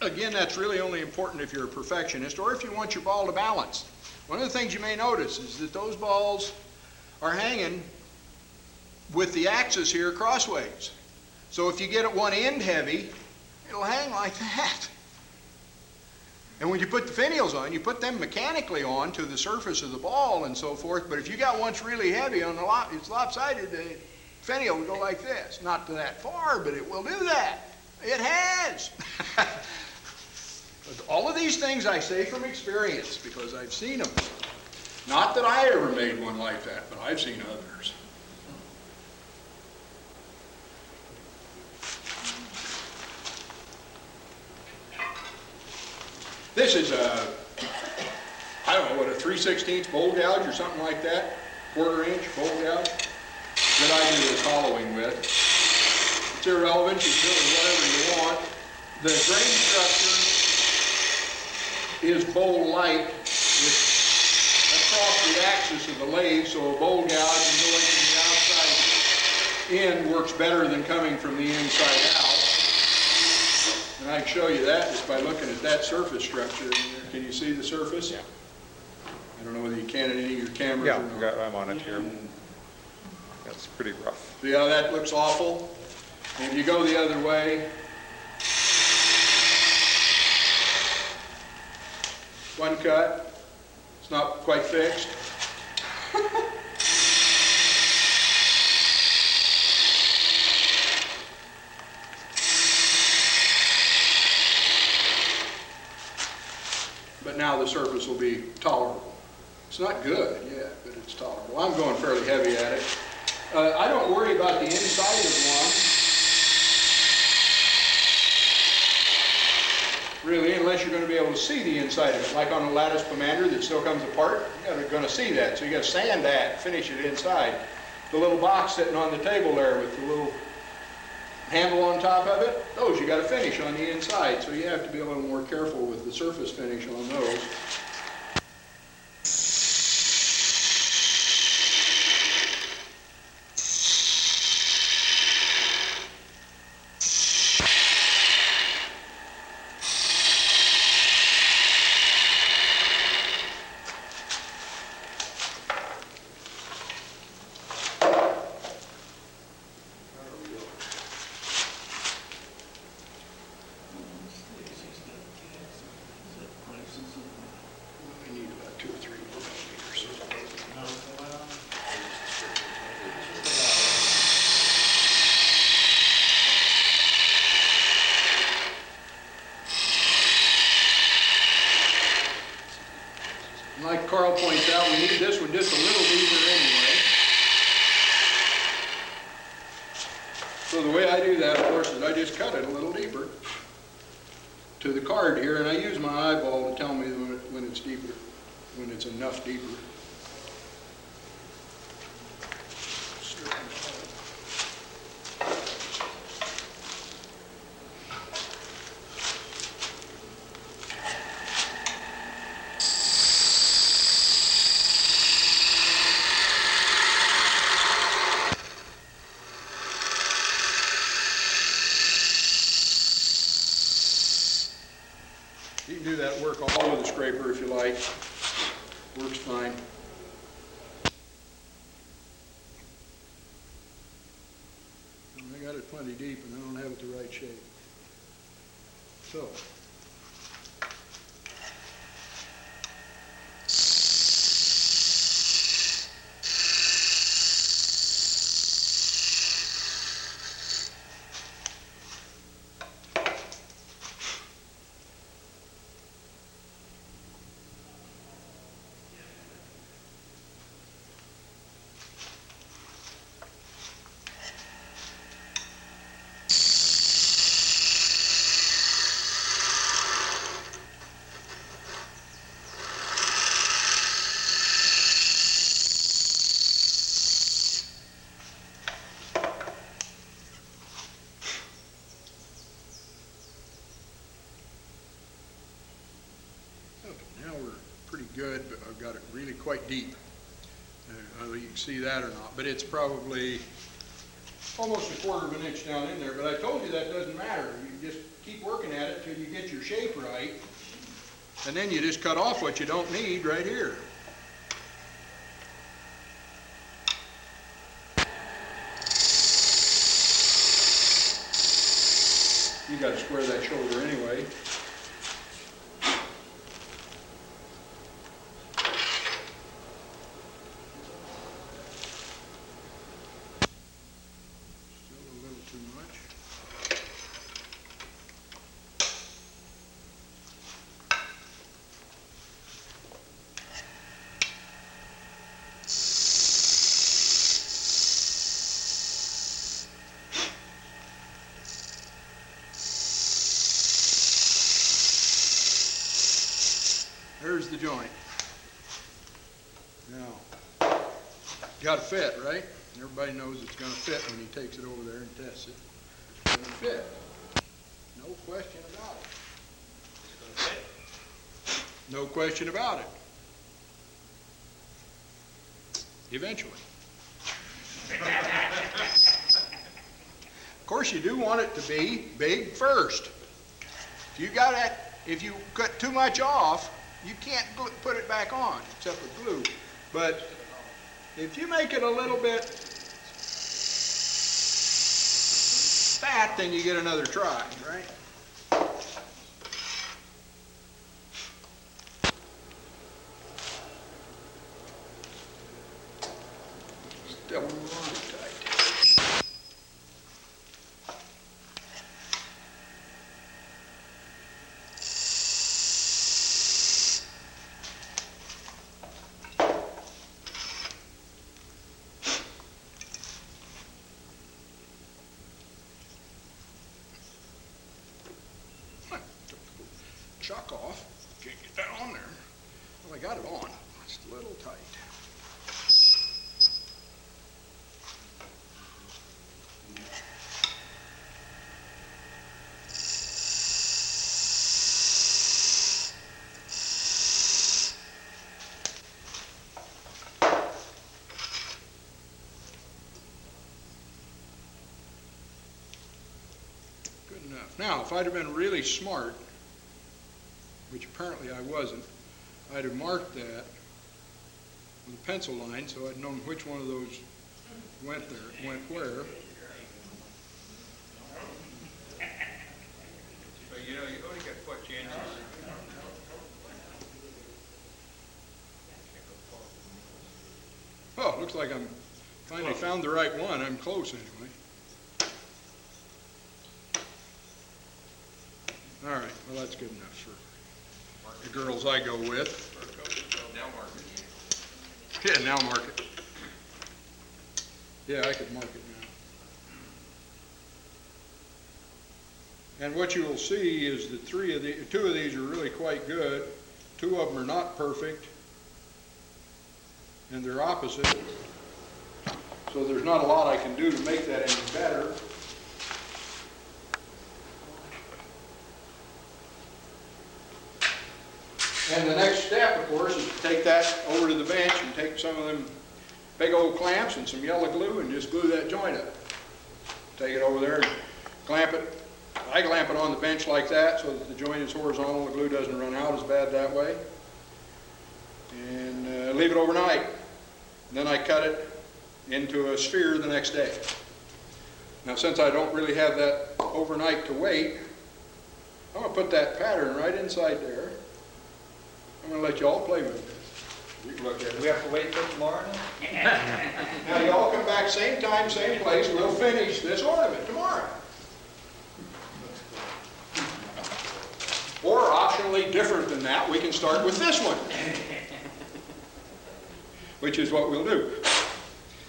Again, that's really only important if you're a perfectionist or if you want your ball to balance. One of the things you may notice is that those balls are hanging with the axis here crossways. So if you get at one end heavy, it'll hang like that. And when you put the finials on, you put them mechanically on to the surface of the ball and so forth, but if you got one really heavy on the it's lopsided, the finial will go like this. Not to that far, but it will do that. It has. All of these things I say from experience because I've seen them. Not that I ever made one like that, but I've seen others. This is a, I don't know, what, a 3/16 bowl gouge or something like that? 1/4-inch bowl gouge that I do this hollowing with. It's irrelevant, you can do it with whatever you want. The grain structure is bowl-like across the axis of the lathe, so a bowl gouge and going from the outside in works better than coming from the inside out. And I can show you that just by looking at that surface structure. Can you see the surface?
Yeah.
I don't know whether you can in any of your cameras
Yeah,
or not.
I'm on it here. That's pretty rough.
See how that looks awful? And if you go the other way, one cut, it's not quite fixed. But now the surface will be tolerable. It's not good yet, but it's tolerable. I'm going fairly heavy at it. I don't worry about the inside of one, really, unless you're going to be able to see the inside of it. Like on a lattice pomander that still comes apart, you're going to see that. So you got to sand that, finish it inside. The little box sitting on the table there with the little handle on top of it, those you got to finish on the inside. So you have to be a little more careful with the surface finish on those. I need about 2 or 3 millimeters. And like Carl points out, we need this one just a little deeper anyway. So the way I do that, of course, is I just cut it a little deeper to the card here, and I use my eyeball to tell me when it's deeper, when it's enough deeper. You can do that work all with a scraper if you like. Works fine. I got it plenty deep and I don't have it the right shape. So. Now we're pretty good, but I've got it really quite deep. I don't know if you can see that or not, but it's probably almost 1/4 of an inch down in there. But I told you that doesn't matter. You just keep working at it till you get your shape right. And then you just cut off what you don't need right here. You got to square that shoulder anyway. There's the joint. Now, got to fit, right? Everybody knows it's going to fit when he takes it over there and tests it. It's going to fit. No question about it. It's going to fit. No question about it. Eventually. Of course, you do want it to be big first. If you cut too much off, you can't put it back on, except with glue. But if you make it a little bit fat, then you get another try, right? chuck off. Can't get that on there. Well, I got it on. It's a little tight. Good enough. Now, if I'd have been really smart, which apparently I wasn't, I'd have marked that with a pencil line so I'd known which one of those went there, went where.
But you know, you only got 4 chances.
Oh, looks like I'm finally found the right one. I'm close anyway. All right, well, that's good enough for the girls I go with.
Now mark it.
Yeah, now mark it. Yeah, I could mark it now. And what you will see is that 2 of these are really quite good. 2 of them are not perfect. And they're opposite. So there's not a lot I can do to make that any better. And the next step, of course, is to take that over to the bench and take some of them big old clamps and some yellow glue and just glue that joint up. Take it over there and clamp it. I clamp it on the bench like that so that the joint is horizontal, the glue doesn't run out as bad that way. And leave it overnight. Then I cut it into a sphere the next day. Now, since I don't really have that overnight to wait, I'm going to put that pattern right inside there. I'm going to let you all play with it. You can look at it.
We have to wait till tomorrow now?
Now, you all come back same time, same place. We'll finish this ornament tomorrow. Or optionally different than that, we can start with this one, which is what we'll do.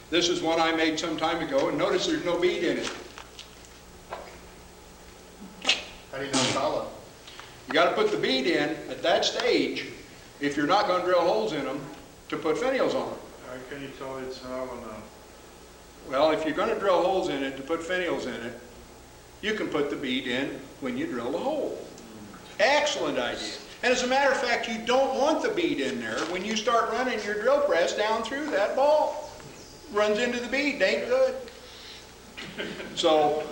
This is one I made some time ago, and notice there's no bead in it.
How do you know it's hollow?
You got to put the bead in at that stage if you're not going to drill holes in them to put finials on them.
How can you tell it's hollow now?
Well, if you're going to drill holes in it to put finials in it, you can put the bead in when you drill the hole. Excellent idea. And as a matter of fact, you don't want the bead in there when you start running your drill press down through that ball. Runs into the bead, ain't good. So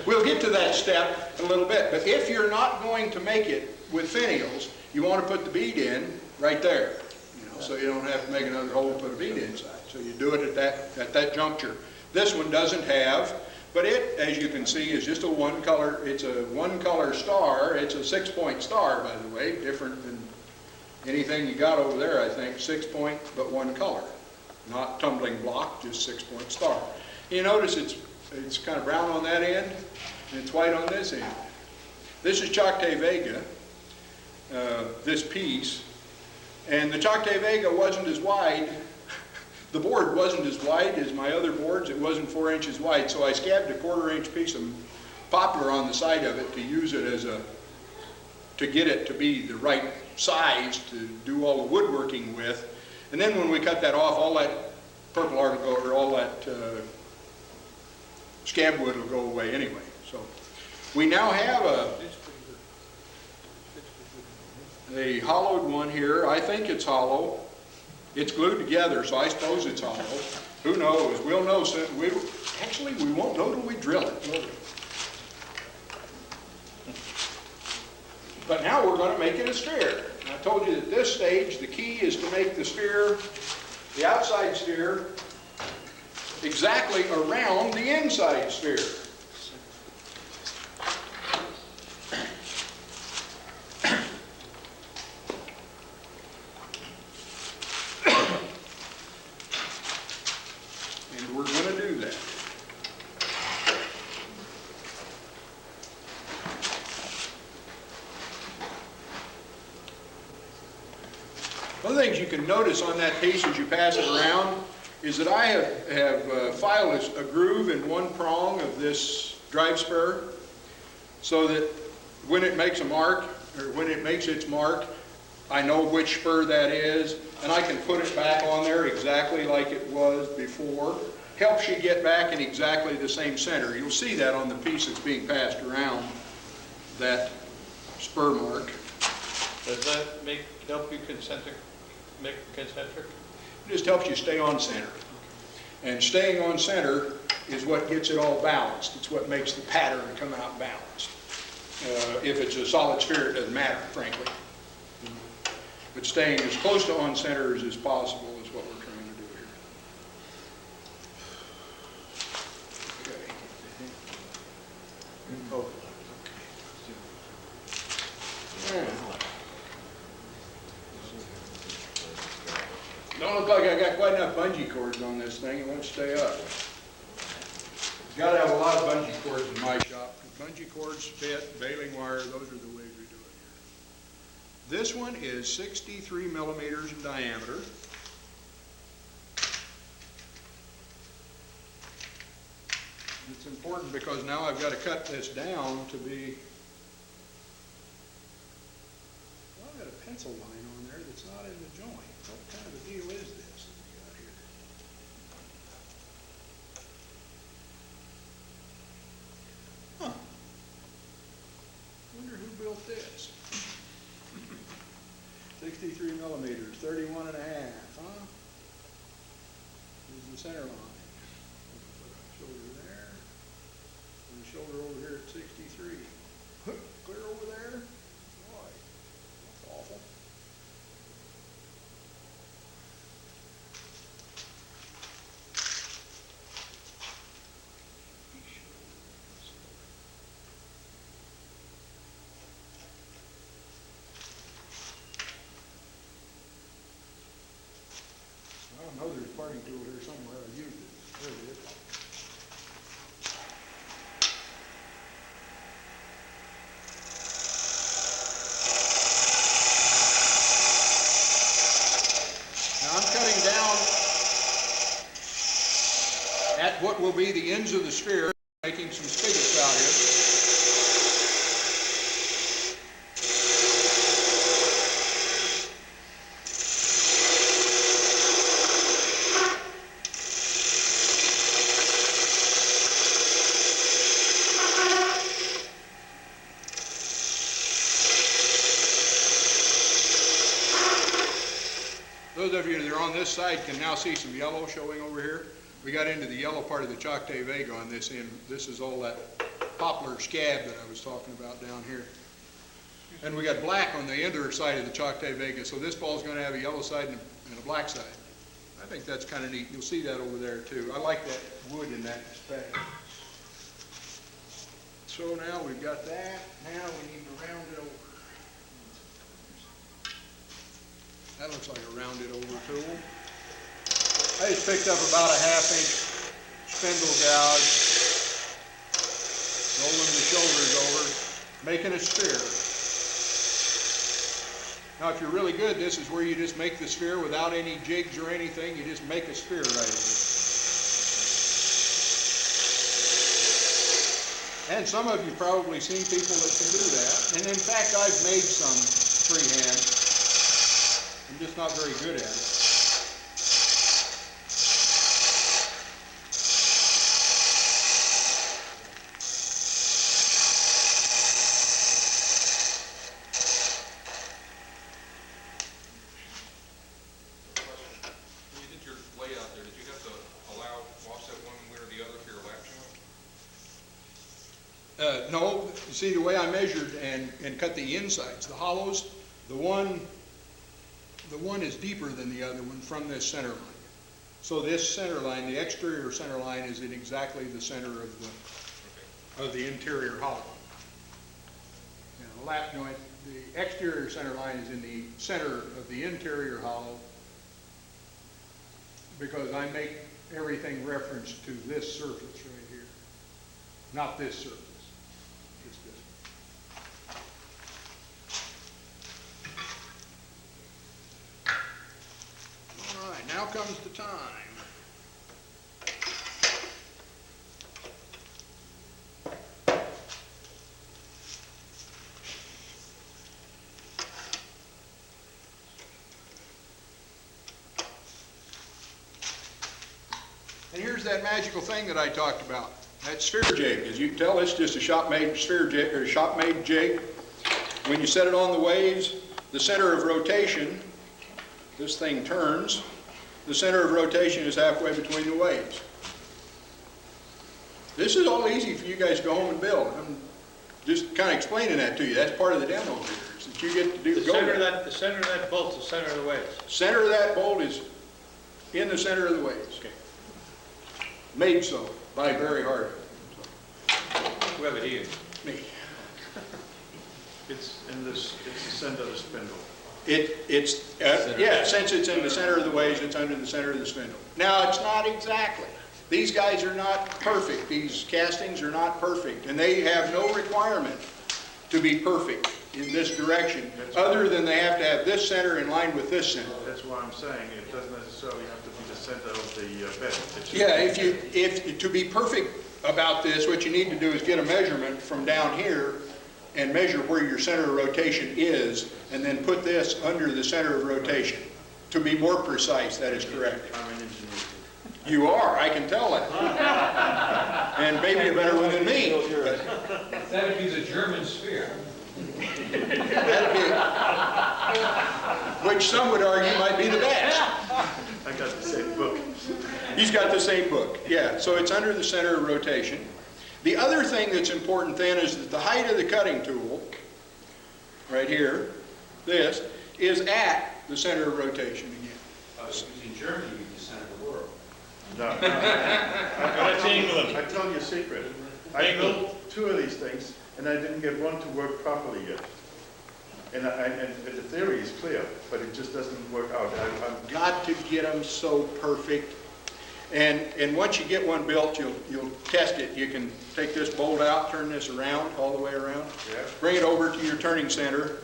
we'll get to that step in a little bit. But if you're not going to make it with finials, you want to put the bead in right there. So you don't have to make another hole to put a bead inside. So you do it at that juncture. This one doesn't have, but it, as you can see, is just a one color. It's a one color star. It's a 6-point star, by the way, different than anything you got over there, I think. 6-point, but one color. Not tumbling block, just 6-point star. You notice it's kind of brown on that end, and it's white on this end. This is Choctaw Vega, this piece, and the Choctaw Vega wasn't as wide. The board wasn't as wide as my other boards. It wasn't 4 inches wide, so I scabbed a 1/4 inch piece of poplar on the side of it to use it as to get it to be the right size to do all the woodworking with. And then when we cut that off, all that purple art will go, or all that scab wood will go away anyway. So we now have a hollowed one here. I think it's hollow. It's glued together, so I suppose it's hollow. Who knows? We'll know soon. Actually, we won't know till we drill it, will we? But now we're going to make it a sphere. I told you at this stage, the key is to make the sphere, the outside sphere, exactly around the inside sphere. And we're going to do that. One of the things you can notice on that piece as you pass it around is that I have filed a groove in one prong of this drive spur so that when it makes a mark, or when it makes its mark, I know which spur that is, and I can put it back on there exactly like it was before. Helps you get back in exactly the same center. You'll see that on the piece that's being passed around, that spur mark.
Does that help you make concentric?
It just helps you stay on center. And staying on center is what gets it all balanced. It's what makes the pattern come out balanced. If it's a solid sphere, it doesn't matter, frankly. But staying as close to on center as possible is what we're trying to do here. Okay. Don't look like I got quite enough bungee cords on this thing. It won't stay up. Got to have a lot of bungee cords in my shop. Bungee cords, fit, baling wire, those are the ways we do it here. This one is 63 millimeters in diameter. It's important because now I've got to cut this down to be, well, I've got a pencil line on there that's not in the joint. What kind of a deal is this that we got here? Huh. Wonder who built this. 63 millimeters, 31 and a half, huh? Here's the center line. Put a shoulder there, and the shoulder over here at 63. Clear over there? Boy, that's awful. I know there's a parting tool here somewhere. I used it. There it is. Now I'm cutting down at what will be the ends of the sphere, making some spigots out here. Those of you that are on this side can now see some yellow showing over here. We got into the yellow part of the Choctaw Vega on this end. This is all that poplar scab that I was talking about down here. And we got black on the other side of the Choctaw Vega, so this ball's going to have a yellow side and a black side. I think that's kind of neat. You'll see that over there too. I like that wood in that spec. So now we've got that. Now we need to round it over. That looks like a rounded over tool. I just picked up about a 1/2 inch spindle gouge, rolling the shoulders over, making a sphere. Now if you're really good, this is where you just make the sphere without any jigs or anything. You just make a sphere right away. And some of you probably seen people that can do that. And in fact, I've made some freehand. I'm just not very good at it.
When you did your layout there, did you have to allow offset one way or the other for your lap joint?
No, you see the way I measured and cut the insides, the hollows, the one is deeper than the other one from this center line. So this center line, the exterior center line, is in exactly the center of the interior hollow. You know, the lap joint, the exterior center line is in the center of the interior hollow because I make everything reference to this surface right here, not this surface. Just this. All right, now comes the time. here's that magical thing that I talked about. That sphere jig. As you can tell, it's just a shop-made sphere jig, or shop-made jig. When you set it on the waves, the center of rotation, this thing turns, the center of rotation is halfway between the waves. This is all easy for you guys to go home and build. I'm just kind of explaining that to you. That's part of the demo here, is that you get to do
The center of that bolt's the center of the waves.
Center of that bolt is in the center of the waves.
Okay.
Made so by Barry Harding.
Whoever he is.
Me.
It's the center of the spindle.
Yeah, since it's in the center of the waves, it's under the center of the spindle. Now, it's not exactly. These guys are not perfect. These castings are not perfect, and they have no requirement to be perfect in this direction, other than they have to have this center in line with this center.
That's why I'm saying it doesn't necessarily have to be the center of the bed.
Yeah, to be perfect about this, what you need to do is get a measurement from down here and measure where your center of rotation is, and then put this under the center of rotation. To be more precise, that is correct.
I'm an engineer.
You are, I can tell that. And maybe a better one than me.
That'd be the German sphere.
That'd be, which some would argue might be the best.
I got the same book.
He's got the same book, yeah. So it's under the center of rotation. The other thing that's important then is that the height of the cutting tool, right here, this, is at the center of rotation again.
In Germany, you the center of the world. No.
That's England.
I tell you a secret. I built 2 of these things, and I didn't get one to work properly yet. And the theory is clear, but it just doesn't work out.
I've got to get them so perfect. And once you get one built, you'll test it. You can take this bolt out, turn this around, all the way around.
Yeah.
Bring it over to your turning center.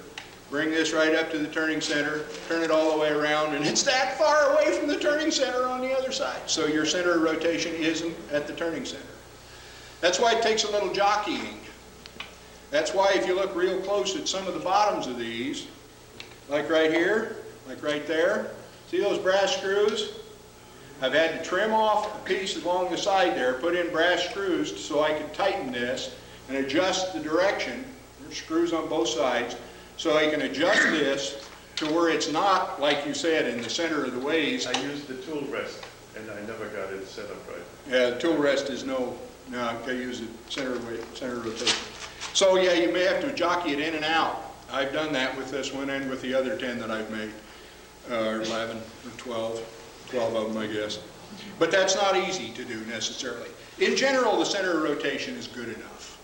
Bring this right up to the turning center. Turn it all the way around, and it's that far away from the turning center on the other side. So your center of rotation isn't at the turning center. That's why it takes a little jockeying. That's why if you look real close at some of the bottoms of these, like right here, like right there, see those brass screws? I've had to trim off a piece along the side there, put in brass screws so I can tighten this and adjust the direction. There's screws on both sides, so I can adjust this to where it's not, like you said, in the center of the waves.
I used the tool rest, and I never got it set up right.
Yeah, the tool rest is no, I use the center of rotation. So yeah, you may have to jockey it in and out. I've done that with this one and with the other 10 that I've made, or 11 or 12 of them, I guess. But that's not easy to do necessarily. In general, the center of rotation is good enough,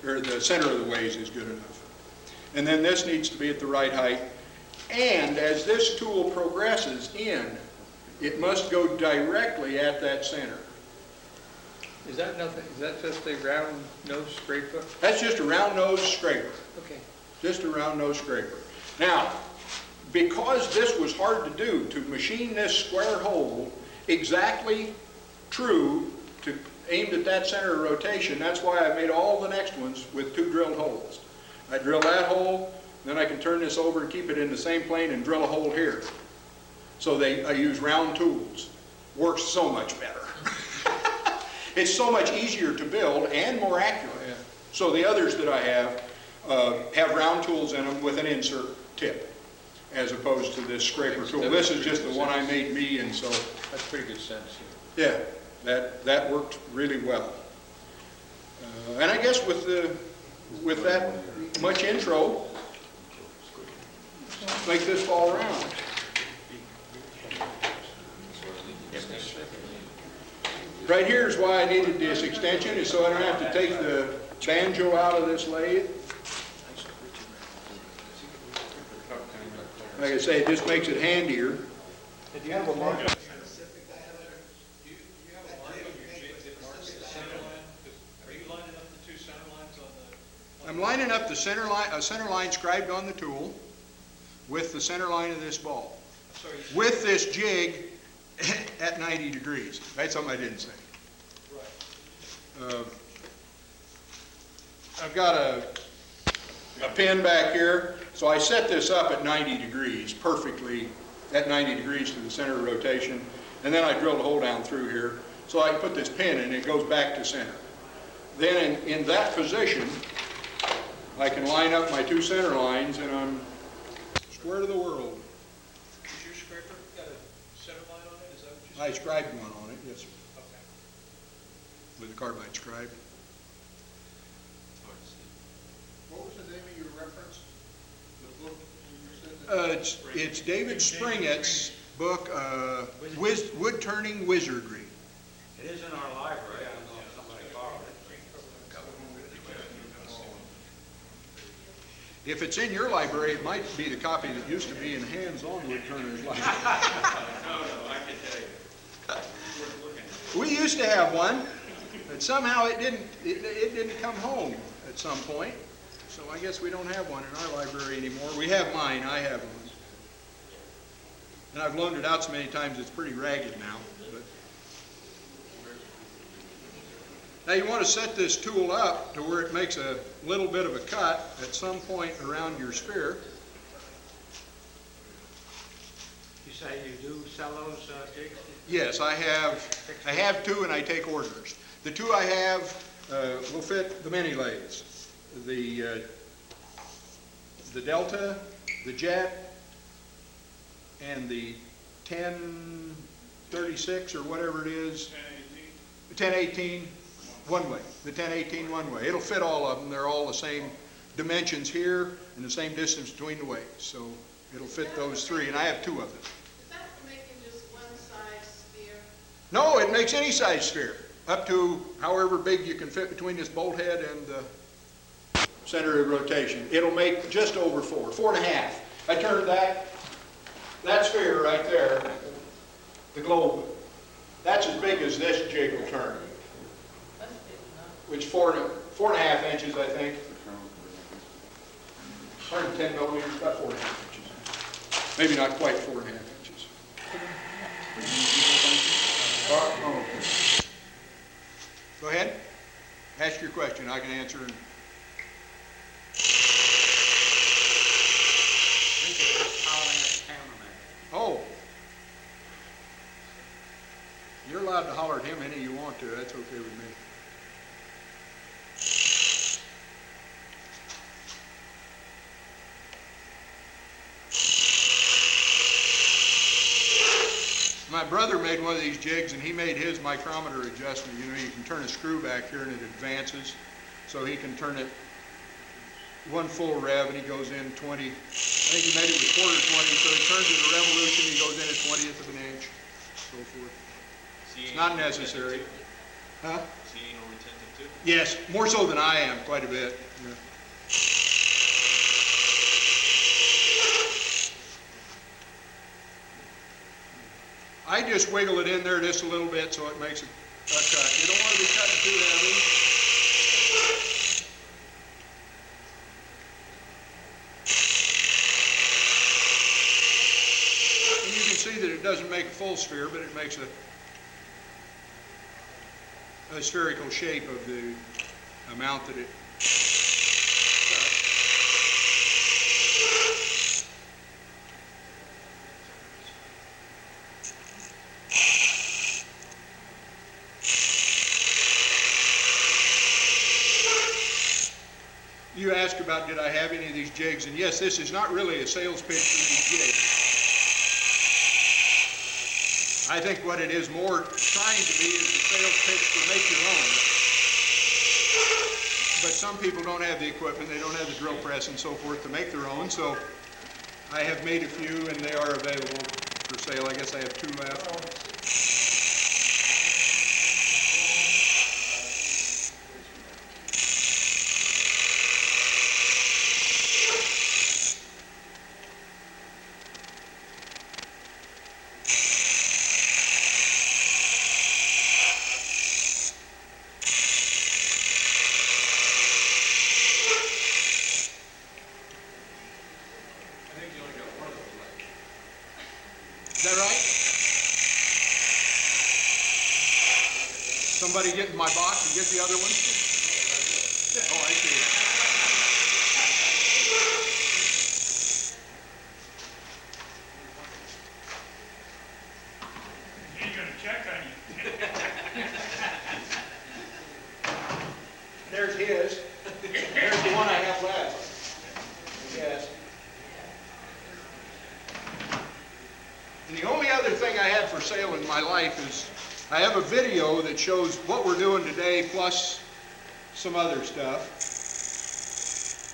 or the center of the waves is good enough. And then this needs to be at the right height. And as this tool progresses in, it must go directly at that center.
Is that nothing? Is that just a round nose scraper?
That's just a round nose scraper.
Okay.
Just a round nose scraper. Now, because this was hard to do, to machine this square hole exactly true to aimed at that center of rotation, that's why I made all the next ones with 2 drilled holes. I drill that hole, then I can turn this over and keep it in the same plane and drill a hole here. So I use round tools. Works so much better. It's so much easier to build and more accurate.
Yeah.
So the others that I have round tools in them with an insert tip, as opposed to this scraper tool. This is just the one I made me, and so
That's pretty good sense.
yeah, that worked really well. And I guess with that much intro, make this fall around. Right here is why I needed this extension, is so I don't have to take the banjo out of this lathe. Like I say, this makes it handier.
Did you have a mark?
I'm lining up the center line, a center line scribed on the tool with the center line of this ball. With this jig at 90 degrees. That's something I didn't say. I've got a pin back here, so I set this up at 90 degrees, perfectly at 90 degrees to the center of rotation, and then I drilled a hole down through here So I can put this pin and it goes back to center. Then in that position, I can line up my two center lines and I'm square to the world.
Is your scraper got a center line on it? Is that what you said?
I scribed one on it, yes, sir,
Okay.
with a carbide scribe.
What was the name of your reference? The book you said?
It's David Springett's book, Wood Turning Wizardry.
It is in our library, I don't know if somebody borrowed it.
If it's in your library, it might be the copy that used to be in hands-on wood turner's library.
No, I can tell you.
We used to have one, but somehow it didn't come home at some point. So I guess we don't have one in our library anymore. We have mine, I have one. And I've loaned it out so many times it's pretty ragged now. But now you want to set this tool up to where it makes a little bit of a cut at some point around your sphere.
You say you do sell those jigs?
Yes, I have two and I take orders. The two I have will fit the mini lathes. The Delta, the Jet, and the 1036 or whatever it is. 1018 one way. The 1018 one way. It'll fit all of them. They're all the same dimensions here and the same distance between the ways. So it'll fit those three, and I have two of them.
Is that for making just one size sphere?
No, it makes any size sphere, up to however big you can fit between this bolt head and the center of rotation. It'll make just over 4.5. I turned that sphere right there, the globe, that's as big as this jig will turn,
That's big enough.
which 4.5 inches, I think. 110 millimeters, about 4.5 inches. Maybe not quite 4.5 inches. Go ahead. Ask your question. I can answer. Oh. You're allowed to holler at him any you want to. That's okay with me. My brother made one of these jigs, and he made his micrometer adjustment. You know, you can turn a screw back here, and it advances. So he can turn it one full rev, and he goes in 20. I think he made it with quarter 20, so he turns it a revolution, he goes in a 20th of an inch, so forth. It's not necessary. Huh?
Is he anal retentive too?
Yes, more so than I am, quite a bit. Yeah. I just wiggle it in there just a little bit so it makes a cut. You don't want to be cutting too heavy. And you can see that it doesn't make a full sphere, but it makes a spherical shape of the amount that it You asked about did I have any of these jigs, and yes, this is not really a sales pitch for these jigs. I think what it is more trying to be is a sales pitch for make your own. But some people don't have the equipment, they don't have the drill press and so forth to make their own, so I have made a few and they are available for sale. I guess I have 2 left. Is that right? Somebody get in my box and get the other one? Oh, I see.
He's gonna check on you.
Yes. And the only other thing I have for sale in my life is I have a video that shows what we're doing today plus some other stuff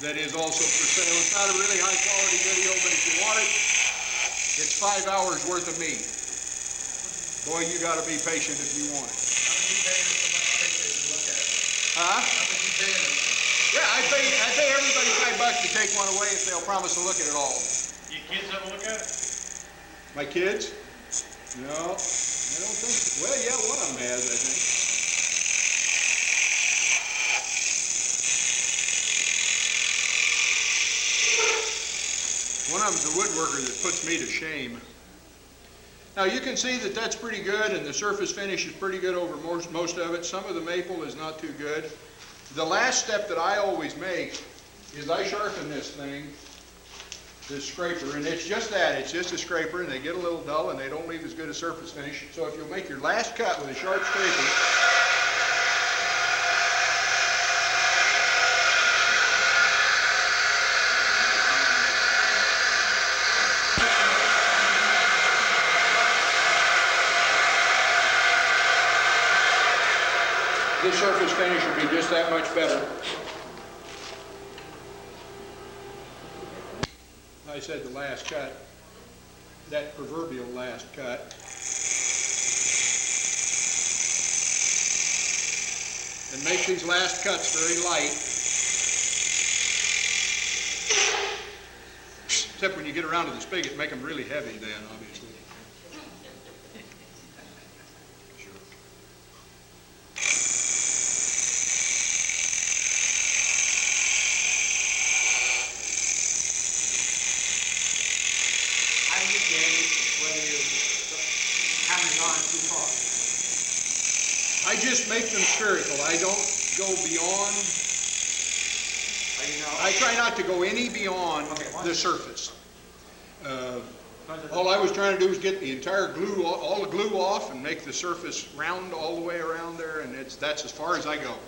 that is also for sale. It's not a really high quality video, but if you want it, it's 5 hours worth of me. Boy, you got to be patient if you want it. Huh? Yeah, I pay everybody $5 to take one away if they'll promise to look at it all.
You kids ever look at it?
My kids? No, I don't think so. Well, yeah, one of them has, I think. One of them's a woodworker that puts me to shame. Now you can see that that's pretty good, and the surface finish is pretty good over most of it. Some of the maple is not too good. The last step that I always make is I sharpen this thing, this scraper, and it's just that. It's just a scraper, and they get a little dull, and they don't leave as good a surface finish. So if you'll make your last cut with a sharp scraper, this surface finish will be just that much better. I said the last cut, that proverbial last cut. And make these last cuts very light. Except when you get around to the spigot, make them really heavy then, obviously. I just make them spherical. I don't go beyond. I try not to go any beyond the surface. All I was trying to do was get the entire glue, all the glue off, and make the surface round all the way around there, and that's as far as I go.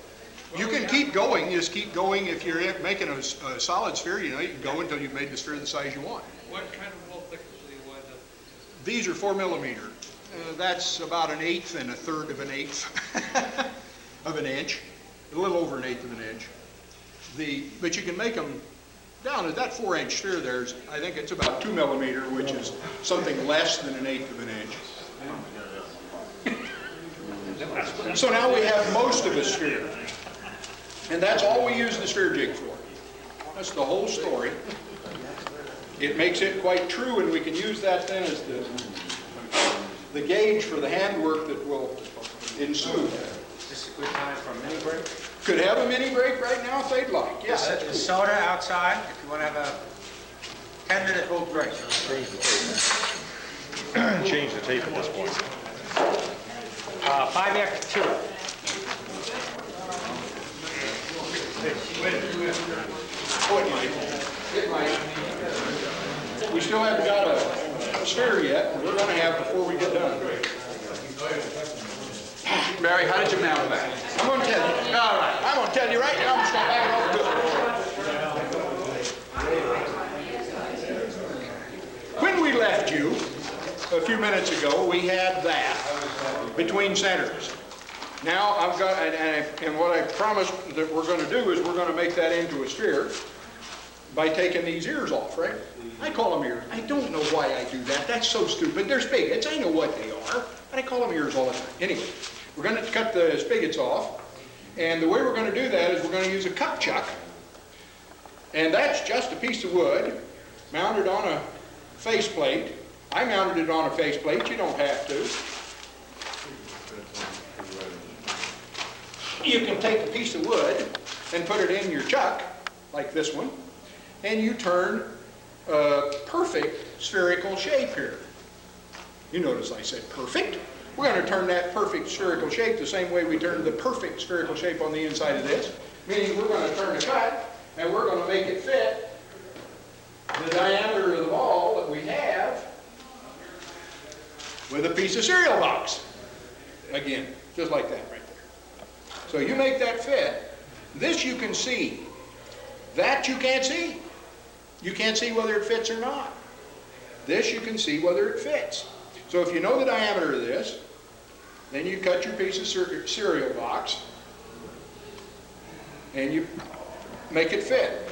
You can keep going, just keep going. If you're making a solid sphere, you can go until you've made the sphere the size you want.
What kind of wall thickness do you wind up?
These are 4 millimeter. That's about 1/8 and 1/3 of an eighth of an inch, a little over 1/8 of an inch. But you can make them down at that 4-inch sphere. I think it's about 2 millimeter, which is something less than 1/8 of an inch. So now we have most of a sphere, and that's all we use the sphere jig for. That's the whole story. It makes it quite true, and we can use that then as the gauge for the handwork that will ensue.
This is a good time for a mini break.
Could have a mini break right now if they'd like. Yes, that's
There's
cool.
soda outside if you want to have a 10-minute little break.
Change the tape at this point.
5 after 2.
It might. We still haven't got a sphere yet, and we're going to have before we get done. Barry, how did you mount that? I'm going to tell you. All right, I'm going to tell you right now. I'm just going to back it over. When we left you a few minutes ago, we had that between centers. Now I've got, and what I promised that we're going to do is we're going to make that into a sphere by taking these ears off, right? I call them ears. I don't know why I do that. That's so stupid. They're spigots. I know what they are, but I call them ears all the time. Anyway, we're going to cut the spigots off, and the way we're going to do that is we're going to use a cup chuck, and that's just a piece of wood mounted on a faceplate. I mounted it on a faceplate. You don't have to. You can take a piece of wood and put it in your chuck, like this one, and you turn a perfect spherical shape here. You notice I said perfect. We're going to turn that perfect spherical shape the same way we turned the perfect spherical shape on the inside of this, meaning we're going to turn a cut, and we're going to make it fit the diameter of the ball that we have with a piece of cereal box. Again, just like that right there. So you make that fit. This you can see. That you can't see. you can't see whether it fits or not. This you can see whether it fits. So if you know the diameter of this, then you cut your piece of cereal box and you make it fit.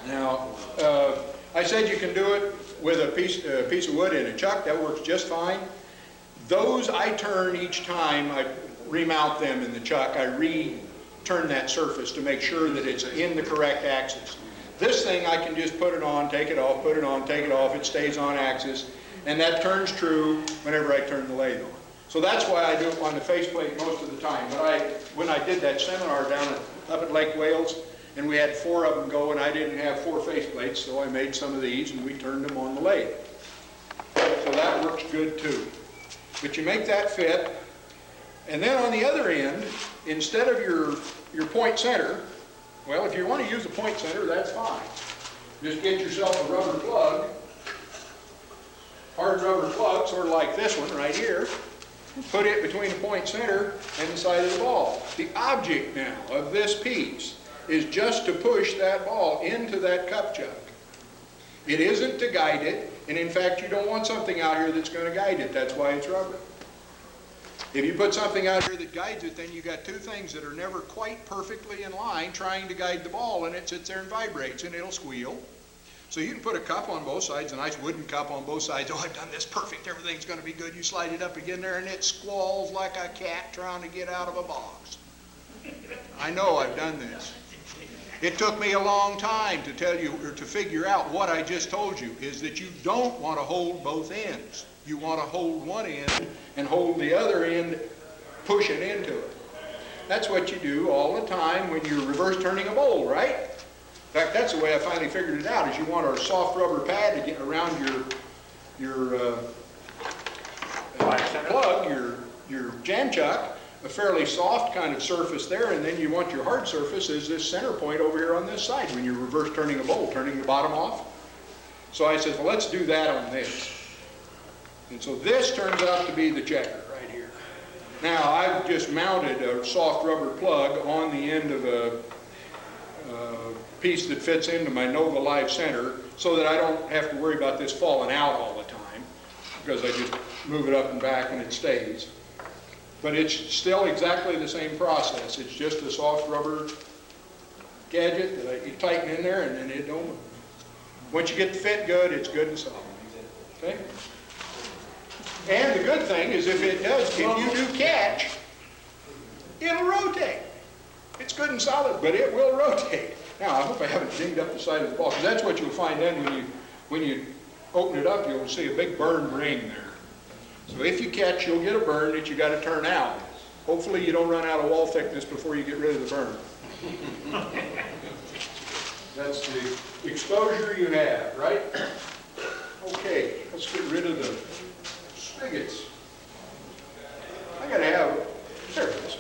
Now, I said you can do it with a piece of wood in a chuck. That works just fine. Those I turn each time I remount them in the chuck. I return that surface to make sure that it's in the correct axis. This thing I can just put it on, take it off, put it on, take it off. It stays on axis, and that turns true whenever I turn the lathe on. So that's why I do it on the faceplate most of the time. But when I did that seminar up at Lake Wales, and we had 4 of them go, and I didn't have 4 faceplates, so I made some of these and we turned them on the lathe. So that works good too. But you make that fit, and then on the other end, instead of your point center, well, if you want to use a point center, that's fine. Just get yourself a rubber plug, hard rubber plug, sort of like this one right here. Put it between the point center and the side of the ball. The object now of this piece is just to push that ball into that cup chuck. It isn't to guide it, and in fact you don't want something out here that's going to guide it. That's why it's rubber. If you put something out here that guides it, then you got 2 things that are never quite perfectly in line trying to guide the ball, and it sits there and vibrates and it'll squeal. So you can put a cup on both sides, a nice wooden cup on both sides. Oh, I've done this perfect, everything's going to be good. You slide it up again there and it squalls like a cat trying to get out of a box. I know I've done this. It took me a long time to tell you, or to figure out what I just told you, is that you don't want to hold both ends. You want to hold one end and hold the other end, push it into it. That's what you do all the time when you're reverse turning a bowl, right? In fact, that's the way I finally figured it out, is you want a soft rubber pad to get around your plug, your jam chuck, a fairly soft kind of surface there, and then you want your hard surface as this center point over here on this side when you're reverse turning a bowl, turning the bottom off. So I said, well, let's do that on this. And so this turns out to be the checker right here. Now, I've just mounted a soft rubber plug on the end of a piece that fits into my Nova Live center so that I don't have to worry about this falling out all the time, because I just move it up and back and it stays. But it's still exactly the same process. It's just a soft rubber gadget that you tighten in there and then it don't move. Once you get the fit good, it's good and solid. Okay? And the good thing is if you do catch, it'll rotate. It's good and solid, but it will rotate. Now, I hope I haven't dinged up the side of the ball, because that's what you'll find then when you open it up, you'll see a big burned ring there. So if you catch, you'll get a burn that you got to turn out. Hopefully you don't run out of wall thickness before you get rid of the burn. That's the exposure you have, right? Okay, let's get rid of the spigots. I got to have, there it is.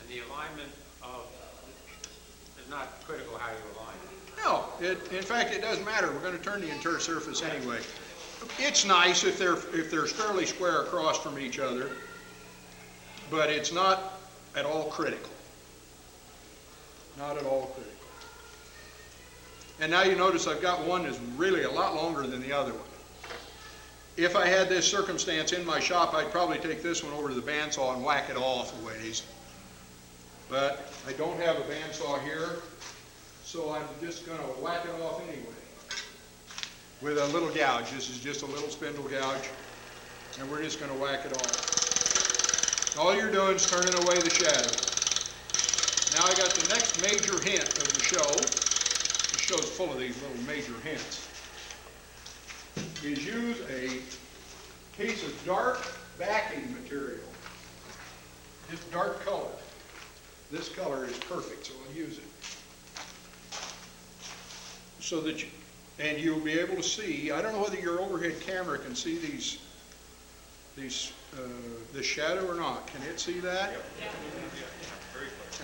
The alignment is not critical how you align it.
No, in fact, it doesn't matter. We're going to turn the interior surface anyway. It's nice if they're fairly square across from each other, but it's not at all critical. Not at all critical. And now you notice I've got one that's really a lot longer than the other one. If I had this circumstance in my shop, I'd probably take this one over to the bandsaw and whack it off a ways. But I don't have a bandsaw here, so I'm just going to whack it off anyway with a little gouge. This is just a little spindle gouge, and we're just going to whack it off. All you're doing is turning away the shadow. Now I got the next major hint of the show. The show's full of these little major hints. Is use a piece of dark backing material. Just dark color. This color is perfect, so I'll use it. So that you'll be able to see, I don't know whether your overhead camera can see this shadow or not. Can it see that?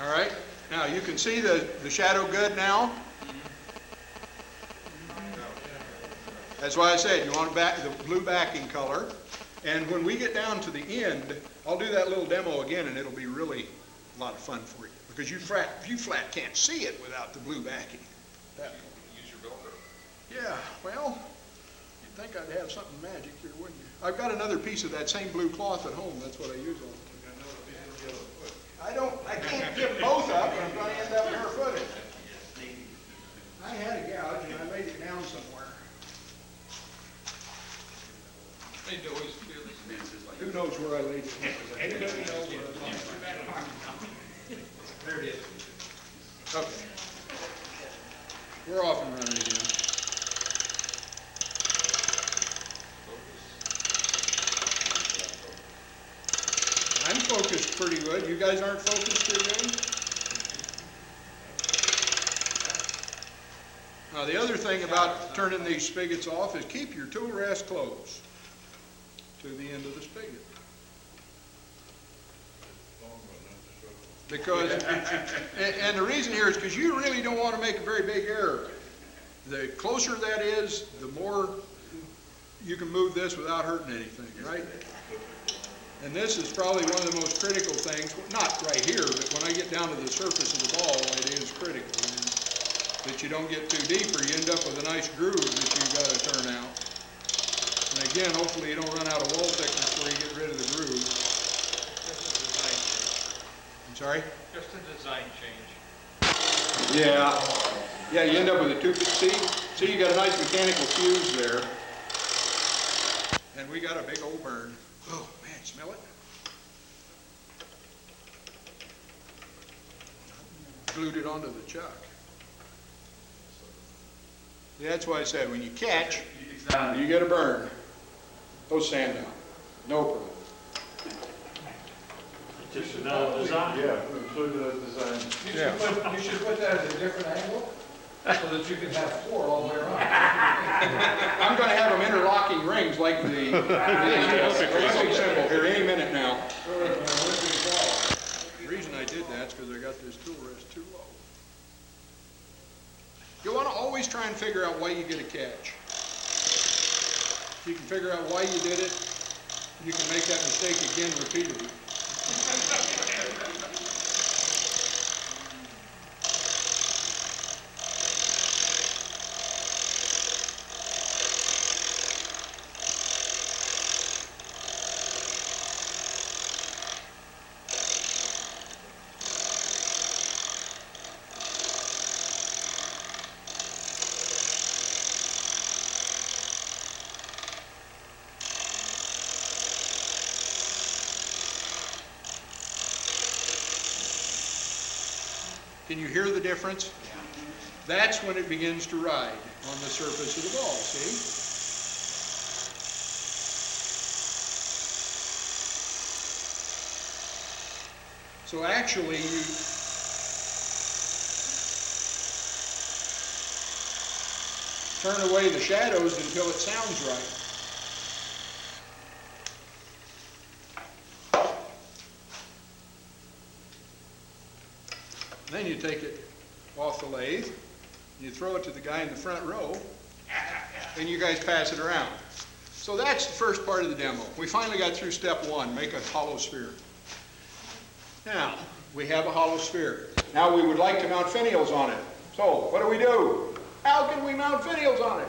All right. Now you can see the shadow good now. That's why I said you want the blue backing color. And when we get down to the end, I'll do that little demo again, and it'll be really a lot of fun for you, because you flat can't see it without the blue backing. Yeah, well, you'd think I'd have something magic here, wouldn't you? I've got another piece of that same blue cloth at home. That's what I use all the time. I can't give both up, or I'm going to end up barefooted. I had a gouge and I laid it down somewhere. Who knows where I laid it? Anybody know where I laid it? There it is. Okay. We're off and running again. I'm focused pretty good. You guys aren't focused too good? Now the other thing about turning these spigots off is keep your tool rest close to the end of the spigot. Because, and the reason here is because you really don't want to make a very big error. The closer that is, the more you can move this without hurting anything, right? And this is probably one of the most critical things, not right here, but when I get down to the surface of the ball, it is critical. That you don't get too deep or you end up with a nice groove that you've got to turn out. And again, hopefully you don't run out of wall thickness before you get rid of the groove. I'm sorry?
Just a design change.
Yeah. Yeah, you end up with a two, see you got a nice mechanical fuse there. And we got a big old burn. Oh man, smell it? Glued it onto the chuck. Yeah, that's why I said when you catch, you get a burn. Those sand down. No problem.
Just another design? Yeah, include the design. You should put that at a different angle, so that you can have four all the way around.
I'm going to have them interlocking rings like the Olympic symbol here any minute now. The reason I did that is because I got this tool rest too low. You want to always try and figure out why you get a catch. If you can figure out why you did it, you can make that mistake again repeatedly. Can you hear the difference? That's when it begins to ride on the surface of the ball, see? So actually you turn away the shadows until it sounds right. Then you take it off the lathe, you throw it to the guy in the front row, and you guys pass it around. So that's the first part of the demo. We finally got through step one, make a hollow sphere. Now, we have a hollow sphere. Now we would like to mount finials on it. So, what do? How can we mount finials on it?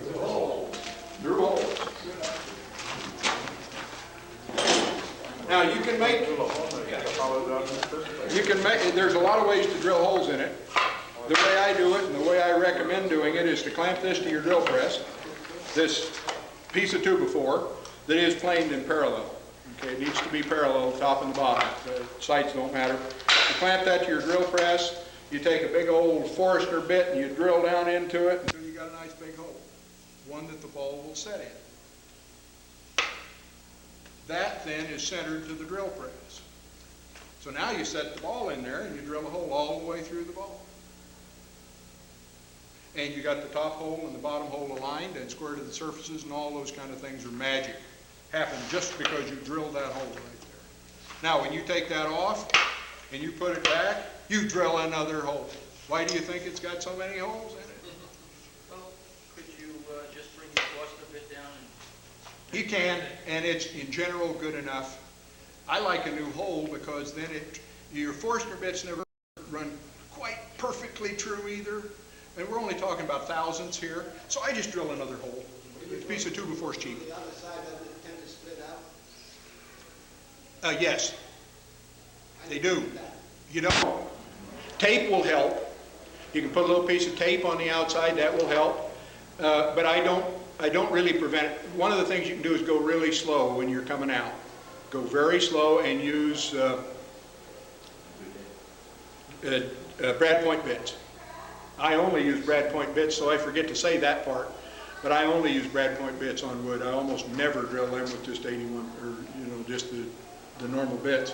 Through holes. Through holes. Now you can make, there's a lot of ways to drill holes in it. The way I do it and the way I recommend doing it is to clamp this to your drill press, this piece of 2x4 that is planed in parallel. Okay, it needs to be parallel, top and the bottom. The sights don't matter. You clamp that to your drill press, you take a big old Forester bit and you drill down into it until you got a nice big hole, one that the ball will set in. That then is centered to the drill press. So now you set the ball in there and you drill a hole all the way through the ball. And you got the top hole and the bottom hole aligned and square to the surfaces, and all those kind of things are magic. Happen just because you drilled that hole right there. Now when you take that off and you put it back, you drill another hole. Why do you think it's got so many holes in it?
Well, could you just bring your cost a bit down?
You can, and it's in general good enough. I like a new hole because then your Forstner bits never run quite perfectly true either, and we're only talking about thousandths here, so I just drill another hole. A piece of 2x4 is cheap.
The other side doesn't tend to split out?
Yes, they do. You know, tape will help. You can put a little piece of tape on the outside, that will help. But I don't really prevent it. One of the things you can do is go really slow when you're coming out. Go very slow and use brad point bits. I only use brad point bits, so I forget to say that part. But I only use brad point bits on wood. I almost never drill them with just 81, or just the normal bits.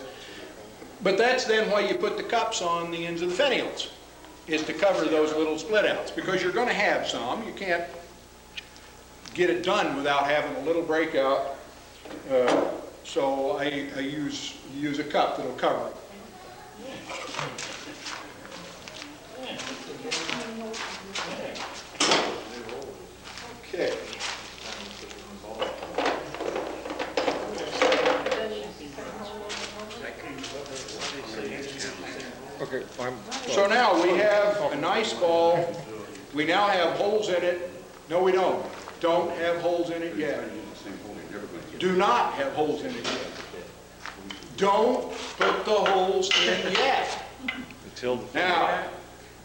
But that's then why you put the cups on the ends of the finials, is to cover those little split outs, because you're going to have some. You can't get it done without having a little breakout. So I use a cup that'll cover it. Okay.
Okay,
So now we have a nice ball. We now have holes in it. No, we don't. Don't have holes in it yet. Do not have holes in it yet. Don't put the holes in yet. Now,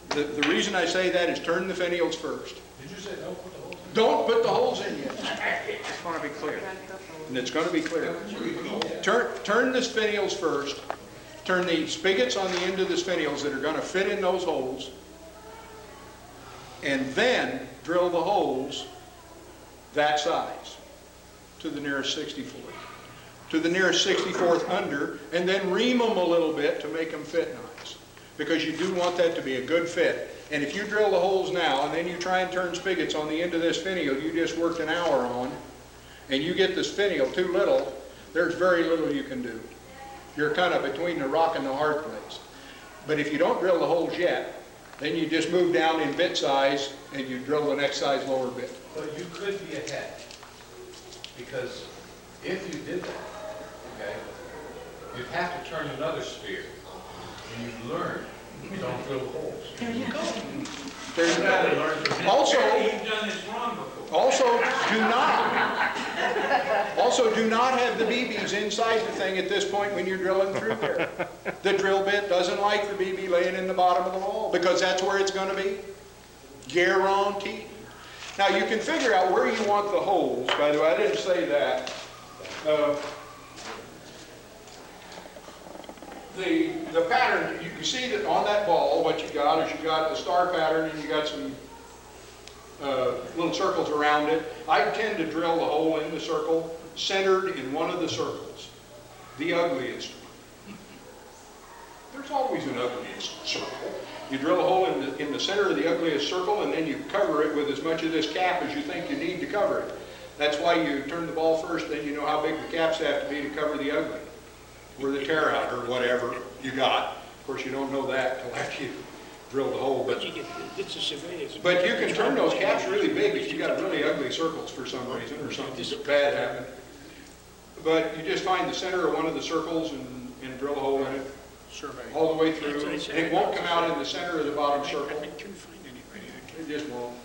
the reason I say that is turn the finials first.
Did you say don't put the holes in?
Don't put the holes in yet.
Just want to be clear.
And it's going to be clear. Turn the finials first. Turn the spigots on the end of the finials that are going to fit in those holes. And then drill the holes that size to the nearest 64th. To the nearest 64th under, and then ream them a little bit to make them fit nice. Because you do want that to be a good fit. And if you drill the holes now, and then you try and turn spigots on the end of this finial you just worked an hour on, and you get this finial too little, there's very little you can do. You're kind of between the rock and the hard place. But if you don't drill the holes yet, then you just move down in bit size, and you drill the next size lower bit.
But you could be ahead, because if you did that, okay, you'd have to turn another sphere, and you'd learn you don't drill holes.
There you go. Also,
You've done this wrong before.
Also do not have the BBs inside the thing at this point when you're drilling through there. The drill bit doesn't like the BB laying in the bottom of the wall, because that's where it's going to be. Guaranteed. Now you can figure out where you want the holes. By the way, I didn't say that. The pattern, you can see that on that ball, what you got is you got a star pattern and you got some little circles around it. I tend to drill the hole in the circle, centered in one of the circles, the ugliest one. There's always an ugliest circle. You drill a hole in the center of the ugliest circle, and then you cover it with as much of this cap as you think you need to cover it. That's why you turn the ball first, then you know how big the caps have to be to cover the ugly, or the tear out, or whatever you got. Of course, you don't know that till after you drill the hole. But you can turn those caps really big if you got really ugly circles for some reason, or something bad happened. But you just find the center of one of the circles and drill a hole in it. All the way through. It won't come out in the center of the bottom circle. It just won't.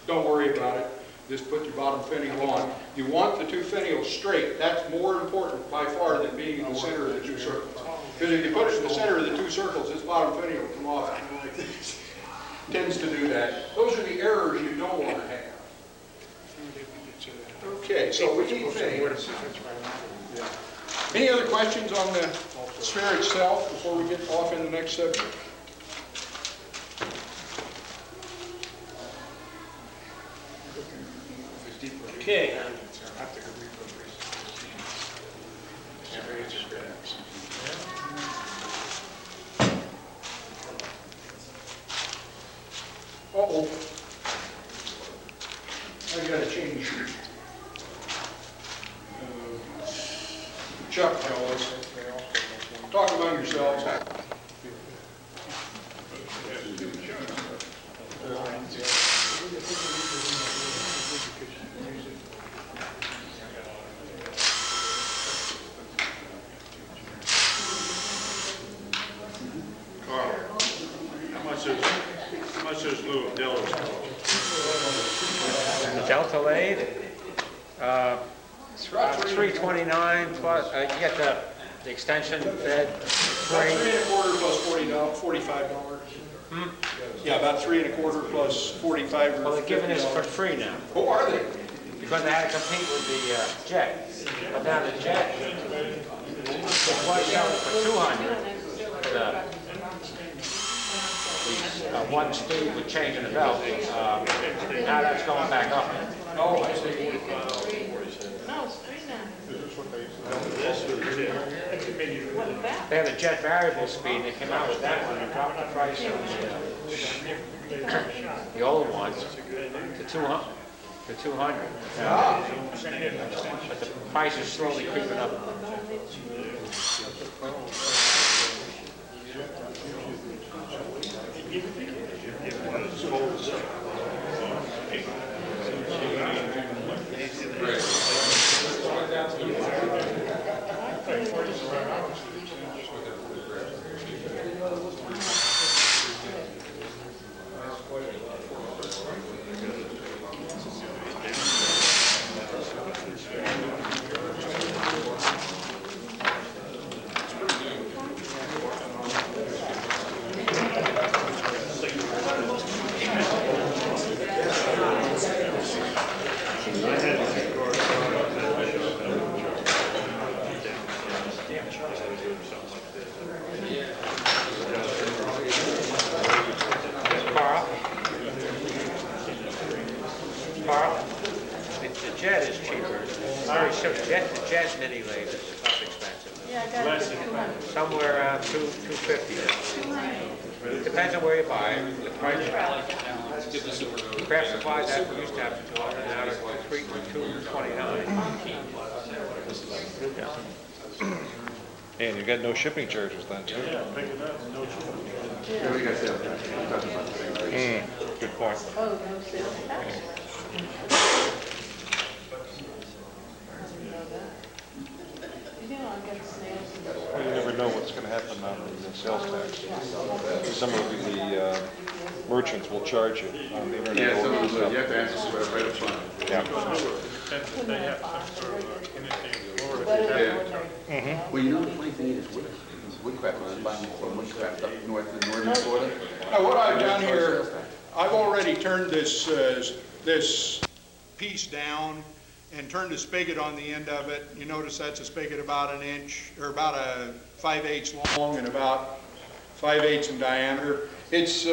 Don't worry about it. Just put your bottom finial on. You want the two finials straight. That's more important by far than being in the center of the two circles. Because if you put it in the center of the two circles, this bottom finial will come off like this. Tends to do that. Those are the errors you don't want to have. Okay, so we need finials. Any other questions on the sphere itself before we get off in the next subject?
Okay.
Uh-oh. I gotta change. Chuck, fellas. Talk among yourselves.
Carl, how much is Lou of Delaware?
And the Delta lathe, 329 plus, you get the extension bed
About
frame.
3 1/4 plus $45. Yeah, about 3 1/4 plus 45 or
Well, they're giving this for
$50.
free now,
Who are they?
because they had to compete with the Jet. But now the Jet, it was selling for 200. One speed with changing the belt. Now that's going back up.
Oh, I see.
No, it's three now.
They had a Jet variable speed, and they came out with that one and dropped the price on the old ones to 200. To 200. But the price is slowly creeping up. Carl, the Jet is cheaper. It's very simple. The Jet mini lathe is less expensive.
Yeah, I got it for 200.
Somewhere around 250. Depends on where you buy it. The price craft supplies that we used to have for 200, now they're 229.
And you got no shipping charges then, too.
Yeah, pick it up, no
Good point.
Oh, no sales tax. I didn't know that. You know, I got snails and
Well, you never know what's going to happen on the sales tax. Some of the merchants will charge you on the internet.
Yeah, some of
orders
them,
and
you have to answer right up front.
Yeah.
They have some sort of
Well, you know, the funny thing is, woodcraft, I was buying from woodcraft up north in northern Florida.
Now, what I've done here, I've already turned this piece down and turned a spigot on the end of it. You notice that's a spigot about an inch, or about a 5/8 long and about 5/8 in diameter. It's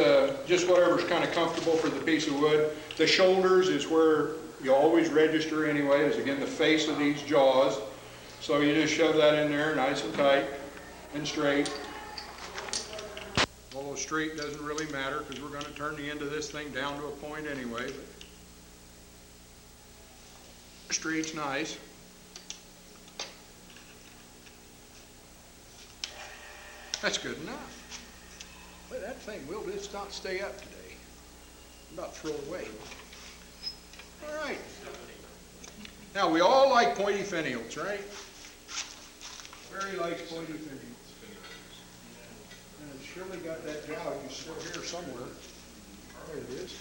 just whatever's kind of comfortable for the piece of wood. The shoulders is where you always register anyway, is again the face of these jaws. So you just shove that in there nice and tight and straight. Although straight doesn't really matter because we're going to turn the end of this thing down to a point anyway. But straight's nice. That's good enough. But that thing will just not stay up today. I'm about to throw it away. All right. Now we all like pointy finials, right? Very likes pointy finials. And it's surely got that gouge still here somewhere. There it is.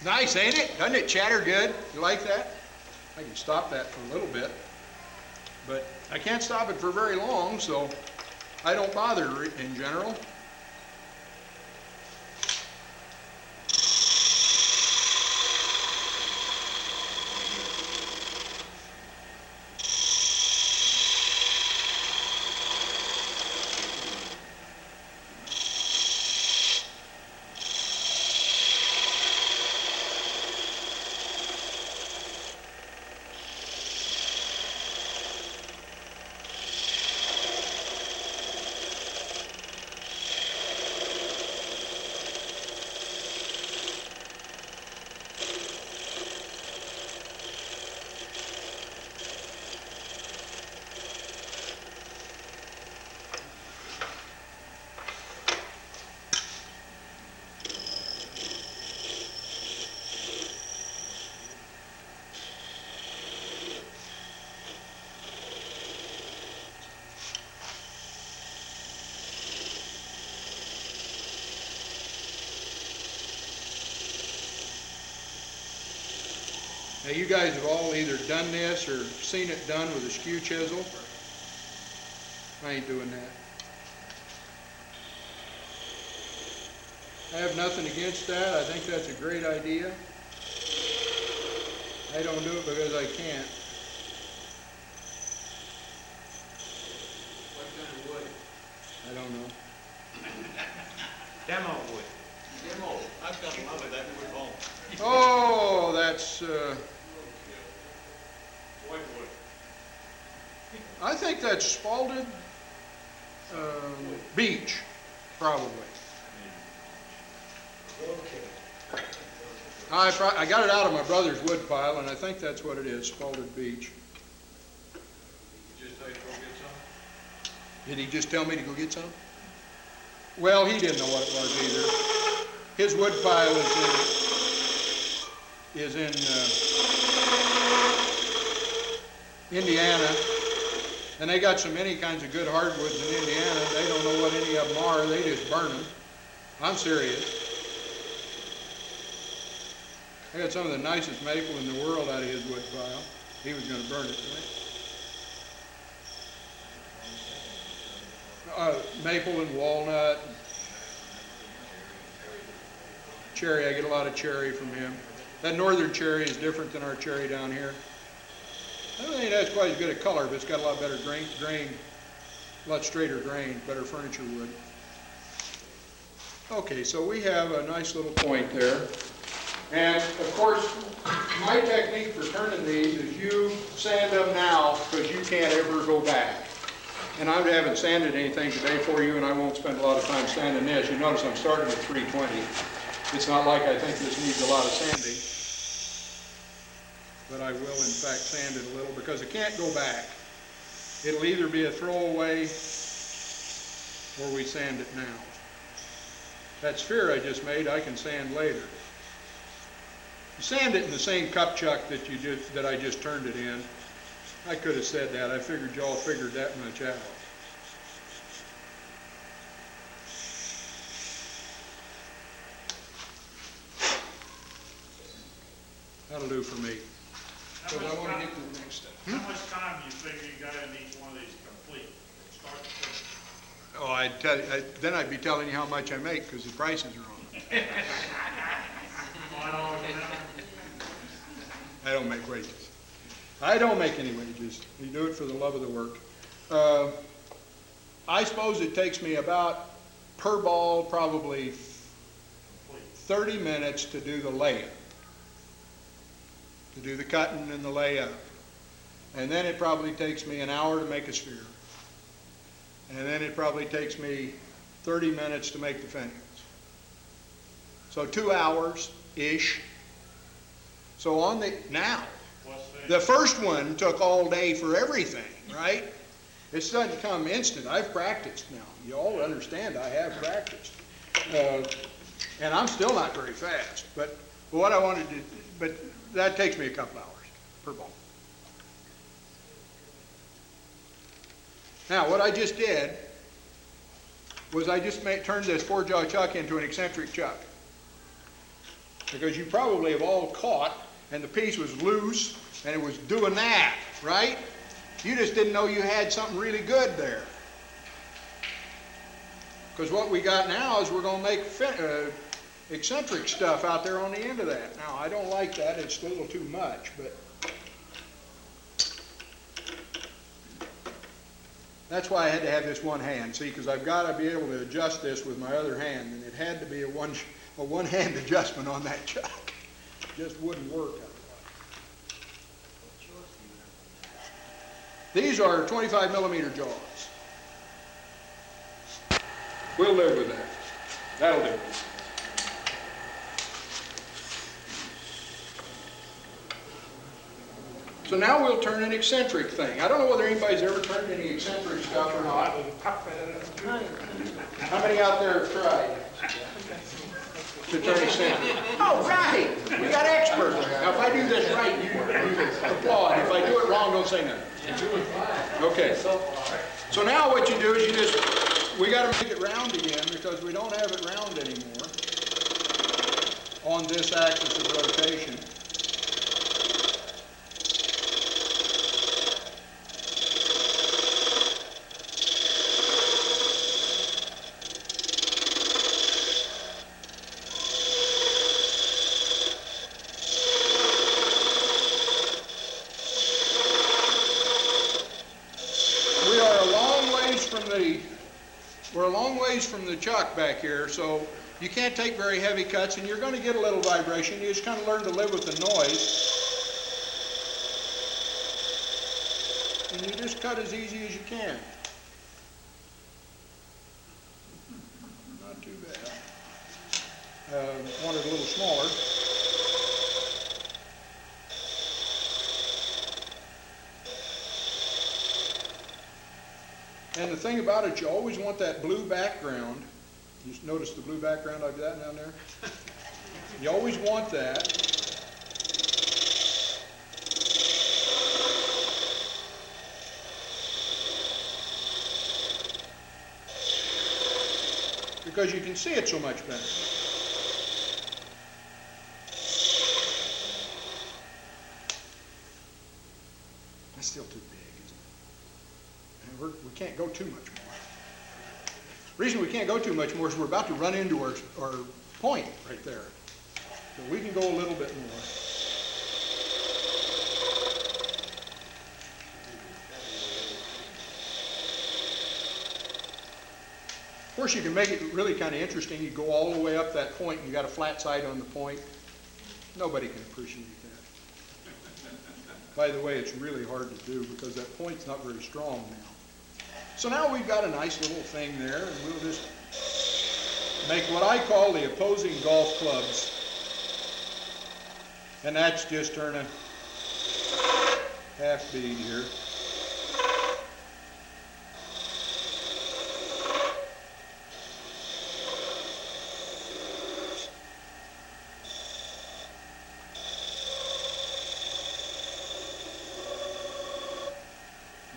Nice, ain't it? Doesn't it chatter good? You like that? I can stop that for a little bit, but I can't stop it for very long, so I don't bother in general.
Now, you guys have all either done this or seen it done with a skew chisel. I ain't doing that. I have nothing against that. I think that's a great idea. I don't do it because I can't.
What kind of wood?
I don't know.
Demo wood.
Demo. I've got a lot of that wood home.
Oh, that's,
White wood.
I think that's spalted beech, probably. I got it out of my brother's wood pile, and I think that's what it is, spalted beech.
Just tell you to go get some?
Did he just tell me to go get some? Well, he didn't know what it was either. His wood pile is in Indiana, and they got so many kinds of good hardwoods in Indiana, they don't know what any of them are, they just burn them. I'm serious. I got some of the nicest maple in the world out of his wood pile. He was going to burn it, right? Maple and walnut. Cherry, I get a lot of cherry from him. That northern cherry is different than our cherry down here. I don't think that's quite as good a color, but it's got a lot better grain, a lot straighter grain, better furniture wood. Okay, so we have a nice little point there. And of course, my technique for turning these is you sand them now because you can't ever go back. And I haven't sanded anything today for you, and I won't spend a lot of time sanding this. You notice I'm starting with 320. It's not like I think this needs a lot of sanding, but I will in fact sand it a little because it can't go back. It'll either be a throwaway or we sand it now. That sphere I just made, I can sand later. You sand it in the same cup chuck that I just turned it in. I could have said that. I figured y'all figured that much out. That'll do for me. Because I want to get to the next step.
How much time do you figure you got in each one of these complete? Start to finish?
Oh, then I'd be telling you how much I make because the prices are on. I don't make wages. I don't make any wages. We do it for the love of the work. I suppose it takes me about, per ball, probably 30 minutes to do the layup, to do the cutting and the layup. And then it probably takes me an hour to make a sphere. And then it probably takes me 30 minutes to make the finials. So 2 hours-ish. So on the first one took all day for everything, right? It doesn't come instant. I've practiced now. You all understand I have practiced. And I'm still not very fast. But what I wanted to, but that takes me a couple hours per ball. Now, what I just did was I just turned this 4-jaw chuck into an eccentric chuck. Because you probably have all caught, and the piece was loose, and it was doing that, right? You just didn't know you had something really good there. Because what we got now is we're going to make eccentric stuff out there on the end of that. Now, I don't like that. It's a little too much, but that's why I had to have this one hand, see, because I've got to be able to adjust this with my other hand, and it had to be a one-hand adjustment on that chuck. It just wouldn't work otherwise. These are 25 millimeter jaws. We'll live with that. That'll do. So now we'll turn an eccentric thing. I don't know whether anybody's ever turned any eccentric stuff or not. How many out there have tried to turn eccentric? Oh, right! We got experts. Now, if I do this right, you applaud. If I do it wrong, don't say nothing. Okay. So now what you do is we got to make it round again because we don't have it round anymore on this axis of rotation. from the chuck back here, so you can't take very heavy cuts, and you're going to get a little vibration. You just kind of learn to live with the noise. And you just cut as easy as you can. Not too bad. Wanted a little smaller. And the thing about it, you always want that blue background. You notice the blue background I've got down there? You always want that. Because you can see it so much better. That's still too big, isn't it? And we can't go too much more. The reason we can't go too much more is we're about to run into our point right there. So we can go a little bit more. Of course, you can make it really kind of interesting. You go all the way up that point and you got a flat side on the point. Nobody can appreciate that. By the way, it's really hard to do because that point's not very strong now. So now we've got a nice little thing there, and we'll just make what I call the opposing golf clubs. And that's just turn a half bead here.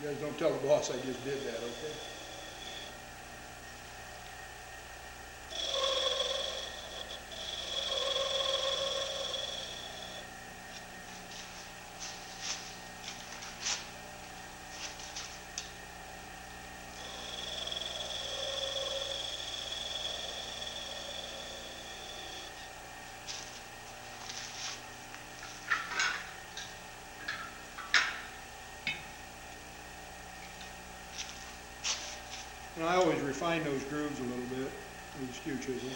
You guys don't tell the boss I just did that, okay? And I always refine those grooves a little bit with the skew chisel.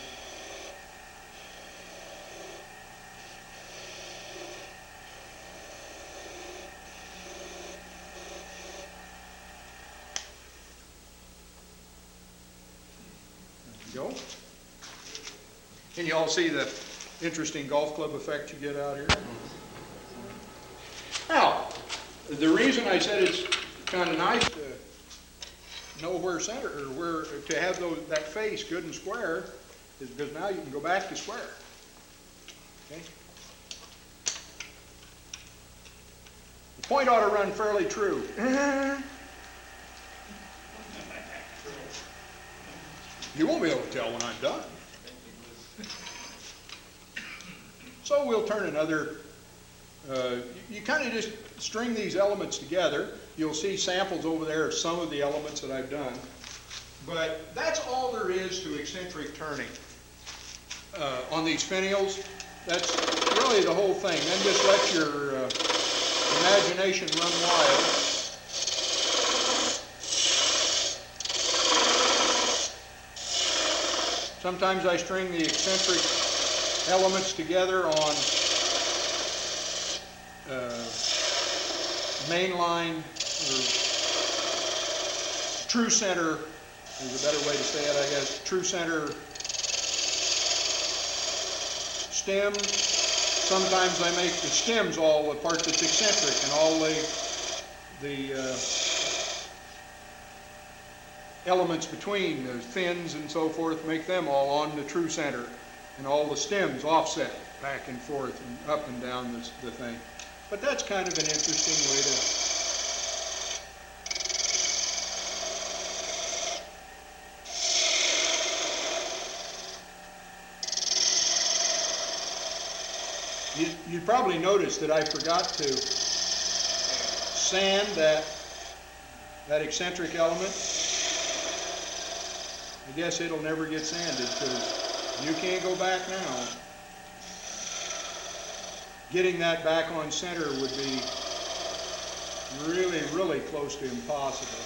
There we go. Can you all see the interesting golf club effect you get out here? Now, the reason I said it's kind of nice to know where center, or where to have that face good and square, is because now you can go back to square. Okay. The point ought to run fairly true. You won't be able to tell when I'm done. So we'll turn another. You kind of just string these elements together. You'll see samples over there of some of the elements that I've done. But that's all there is to eccentric turning. On these finials, that's really the whole thing. Then just let your imagination run wild. Sometimes I string the eccentric elements together on mainline, or true center is a better way to say it, I guess. True center stem. Sometimes I make the stems all the part that's eccentric, and all the elements between the fins and so forth, make them all on the true center, and all the stems offset back and forth and up and down the thing. But that's kind of an interesting way to... You probably noticed that I forgot to sand that eccentric element. I guess it'll never get sanded because you can't go back now. Getting that back on center would be really, really close to impossible.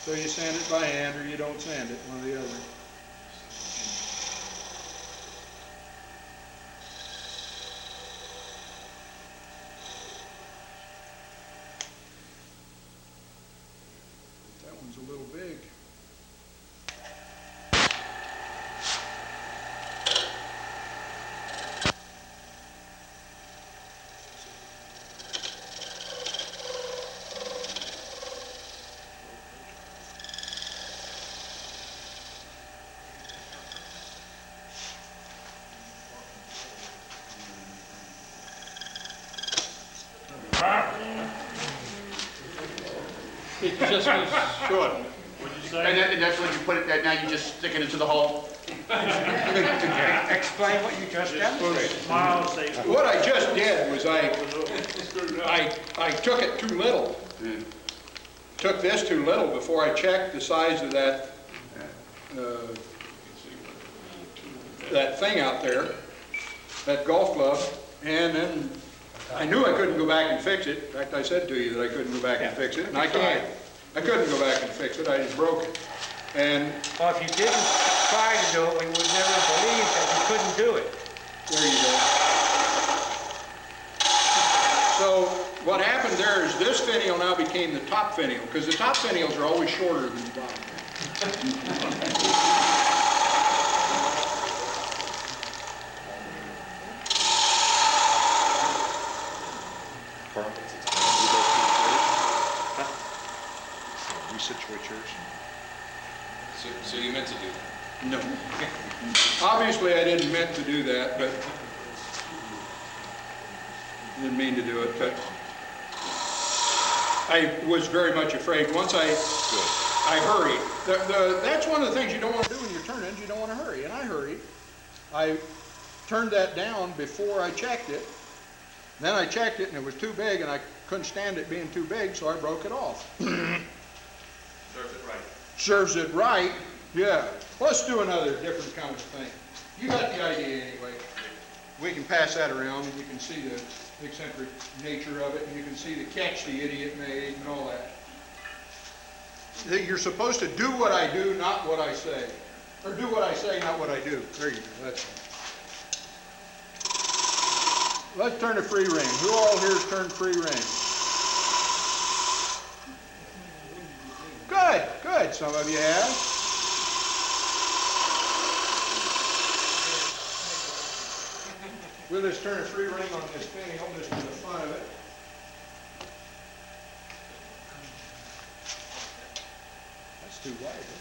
So you sand it by hand or you don't sand it, one or the other. That one's a little big.
It just was short.
What'd you
And
say?
that's when you put it, now you just stick it into the hole?
Explain what you just demonstrated.
Smile, say.
What I just did was I took it too little. Took this too little before I checked the size of that, that thing out there, that golf club, and then I knew I couldn't go back and fix it. In fact, I said to you that I couldn't go back and fix it, and I can't. I couldn't go back and fix it, I just broke it. And
Well, if you didn't try to do it, we would never believe that you couldn't do it.
there you go. So what happened there is this finial now became the top finial, because the top finials are always shorter than the bottom.
Carl? Resituate yours.
So you meant to do that?
No. Obviously, I didn't meant to do that, but I didn't mean to do it, but I was very much afraid. Once I hurried. That's one of the things you don't want to do when you're turning, you don't want to hurry, and I hurried. I turned that down before I checked it. Then I checked it, and it was too big, and I couldn't stand it being too big, so I broke it off.
Serves it right.
Serves it right, yeah. Let's do another different kind of thing. You got the idea anyway. We can pass that around and you can see the eccentric nature of it and you can see the catch the idiot made and all that. You're supposed to do what I do, not what I say. Or do what I say, not what I do. There you go, that's it. Let's turn a free ring. Who all here's turned free ring? Good, good. Some of you have. We'll just turn a free ring on this finial just for the fun of it. That's too wide, isn't it?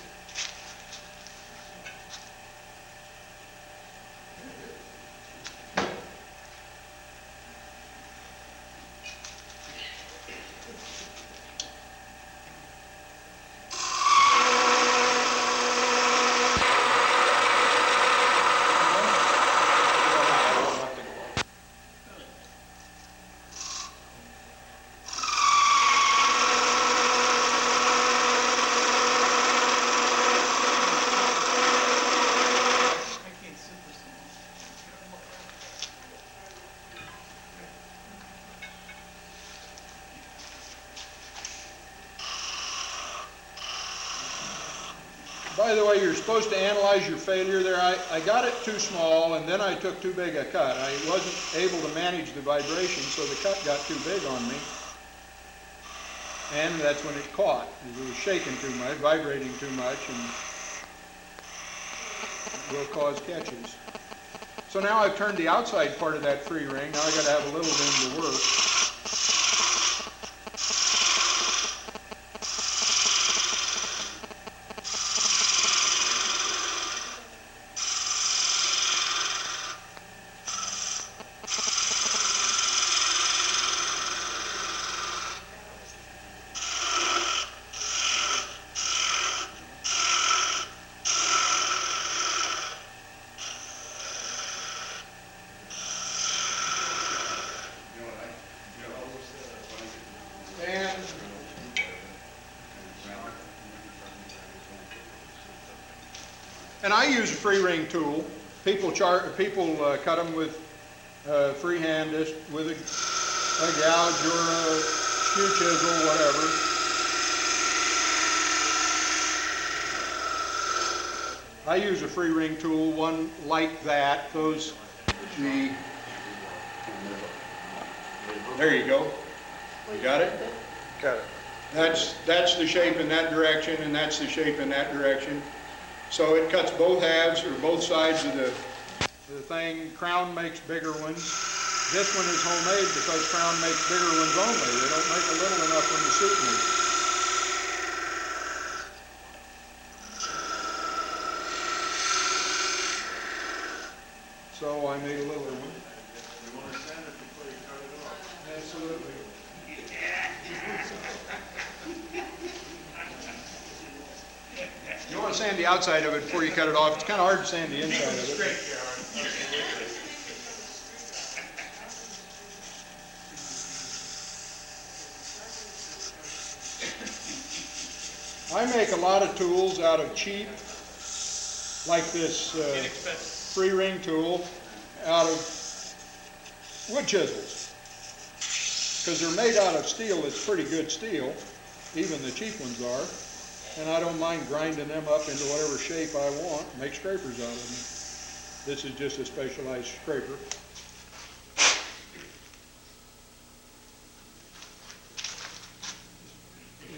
By the way, you're supposed to analyze your failure there. I got it too small and then I took too big a cut. I wasn't able to manage the vibration, so the cut got too big on me. And that's when it caught. It was shaking too much, vibrating too much, and it will cause catches. So now I've turned the outside part of that free ring. Now I've got to have a little room to work. And I use a free ring tool. People cut them with freehand, just with a gouge or a skew chisel, whatever. I use a free ring tool, one like that. Those, there you go. You got it?
Got it.
That's the shape in that direction, and that's the shape in that direction. So it cuts both halves or both sides of the thing. Crown makes bigger ones. This one is homemade because Crown makes bigger ones only. They don't make a little enough one to suit me. So I made a littler one.
You want to sand it before you cut it off?
Absolutely. You want to sand the outside of it before you cut it off. It's kind of hard to sand the inside of it. I make a lot of tools out of cheap, like this free ring tool, out of wood chisels. Because they're made out of steel that's pretty good steel, even the cheap ones are. And I don't mind grinding them up into whatever shape I want, make scrapers out of them. This is just a specialized scraper.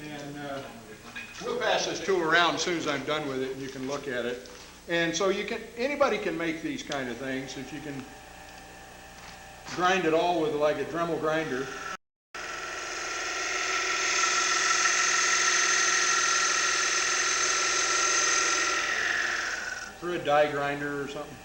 And we'll pass this tool around as soon as I'm done with it, and you can look at it. And so anybody can make these kind of things. If you can grind it all with like a Dremel grinder. Or a die grinder or something.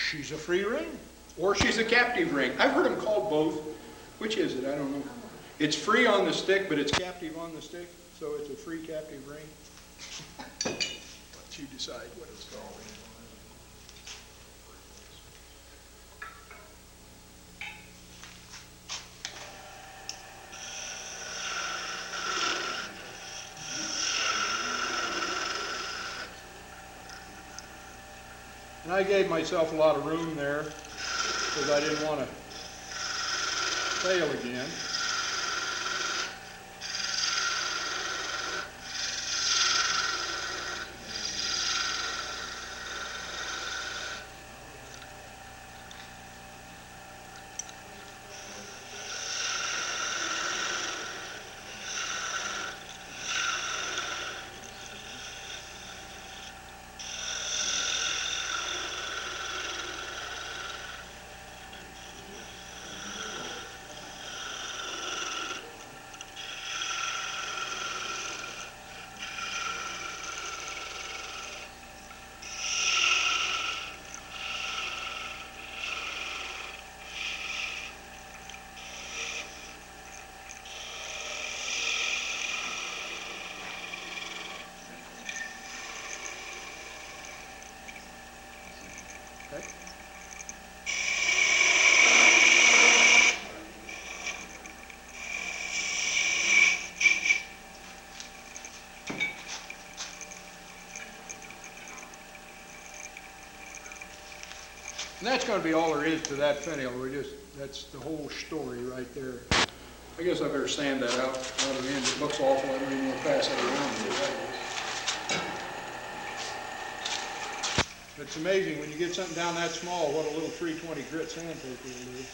She's a free ring, or she's a captive ring. I've heard them called both. Which is it? I don't know. It's free on the stick, but it's captive on the stick, so it's a free captive ring. Let you decide what it's called. And I gave myself a lot of room there because I didn't want to fail again. Okay. And that's going to be all there is to that finial. That's the whole story right there. I guess I better sand that out of the end. It looks awful. I don't even want to pass it around. It's amazing when you get something down that small, what a little 320 grit sandpaper will do.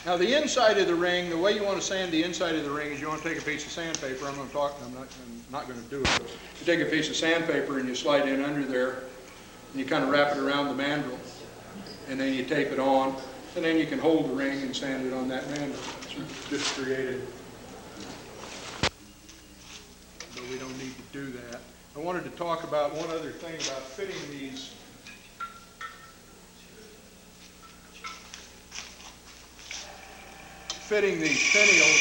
Now the inside of the ring, the way you want to sand the inside of the ring is you want to take a piece of sandpaper. I'm not going to do it. You take a piece of sandpaper and you slide in under there, and you kind of wrap it around the mandrel, and then you tape it on, and then you can hold the ring and sand it on that mandrel. It's just created. But we don't need to do that. I wanted to talk about one other thing about fitting these. Fitting these finials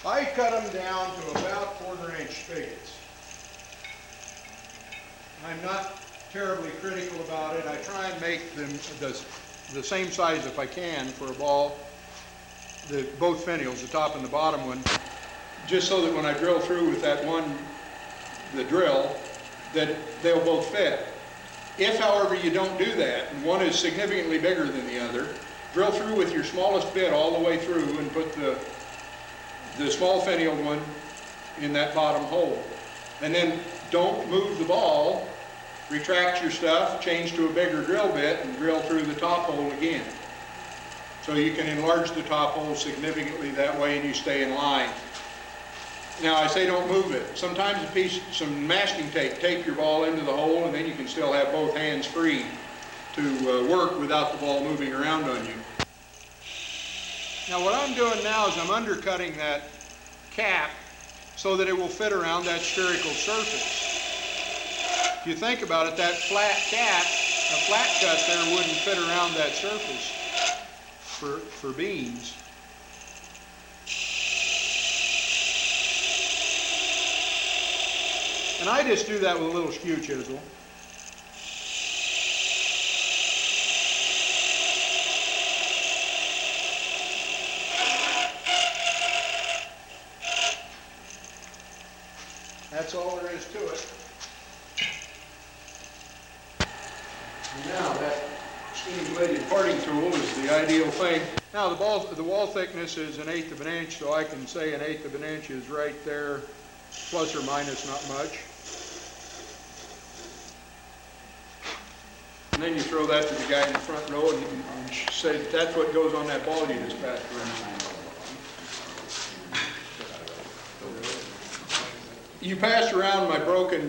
I cut them down to about 1/4-inch spigots. I'm not terribly critical about it. I try and make them the same size if I can for a ball, both finials, the top and the bottom one, just so that when I drill through with that one, the drill, that they'll both fit. If, however, you don't do that, and one is significantly bigger than the other, drill through with your smallest bit all the way through and put the small finial one in that bottom hole. And then don't move the ball, retract your stuff, change to a bigger drill bit, and drill through the top hole again. So you can enlarge the top hole significantly that way and you stay in line. Now I say don't move it. Sometimes some masking tape your ball into the hole, and then you can still have both hands free to work without the ball moving around on you. Now what I'm doing now is I'm undercutting that cap so that it will fit around that spherical surface. If you think about it, that flat cap, a flat cut there wouldn't fit around that surface for beans. And I just do that with a little skew chisel. That's all there is to it. And now that skinny-bladed parting tool is the ideal thing. Now the wall thickness is 1/8 of an inch, so I can say 1/8 of an inch is right there, plus or minus not much. And then you throw that to the guy in the front row and you can say that's what goes on that ball you just passed around. You passed around my broken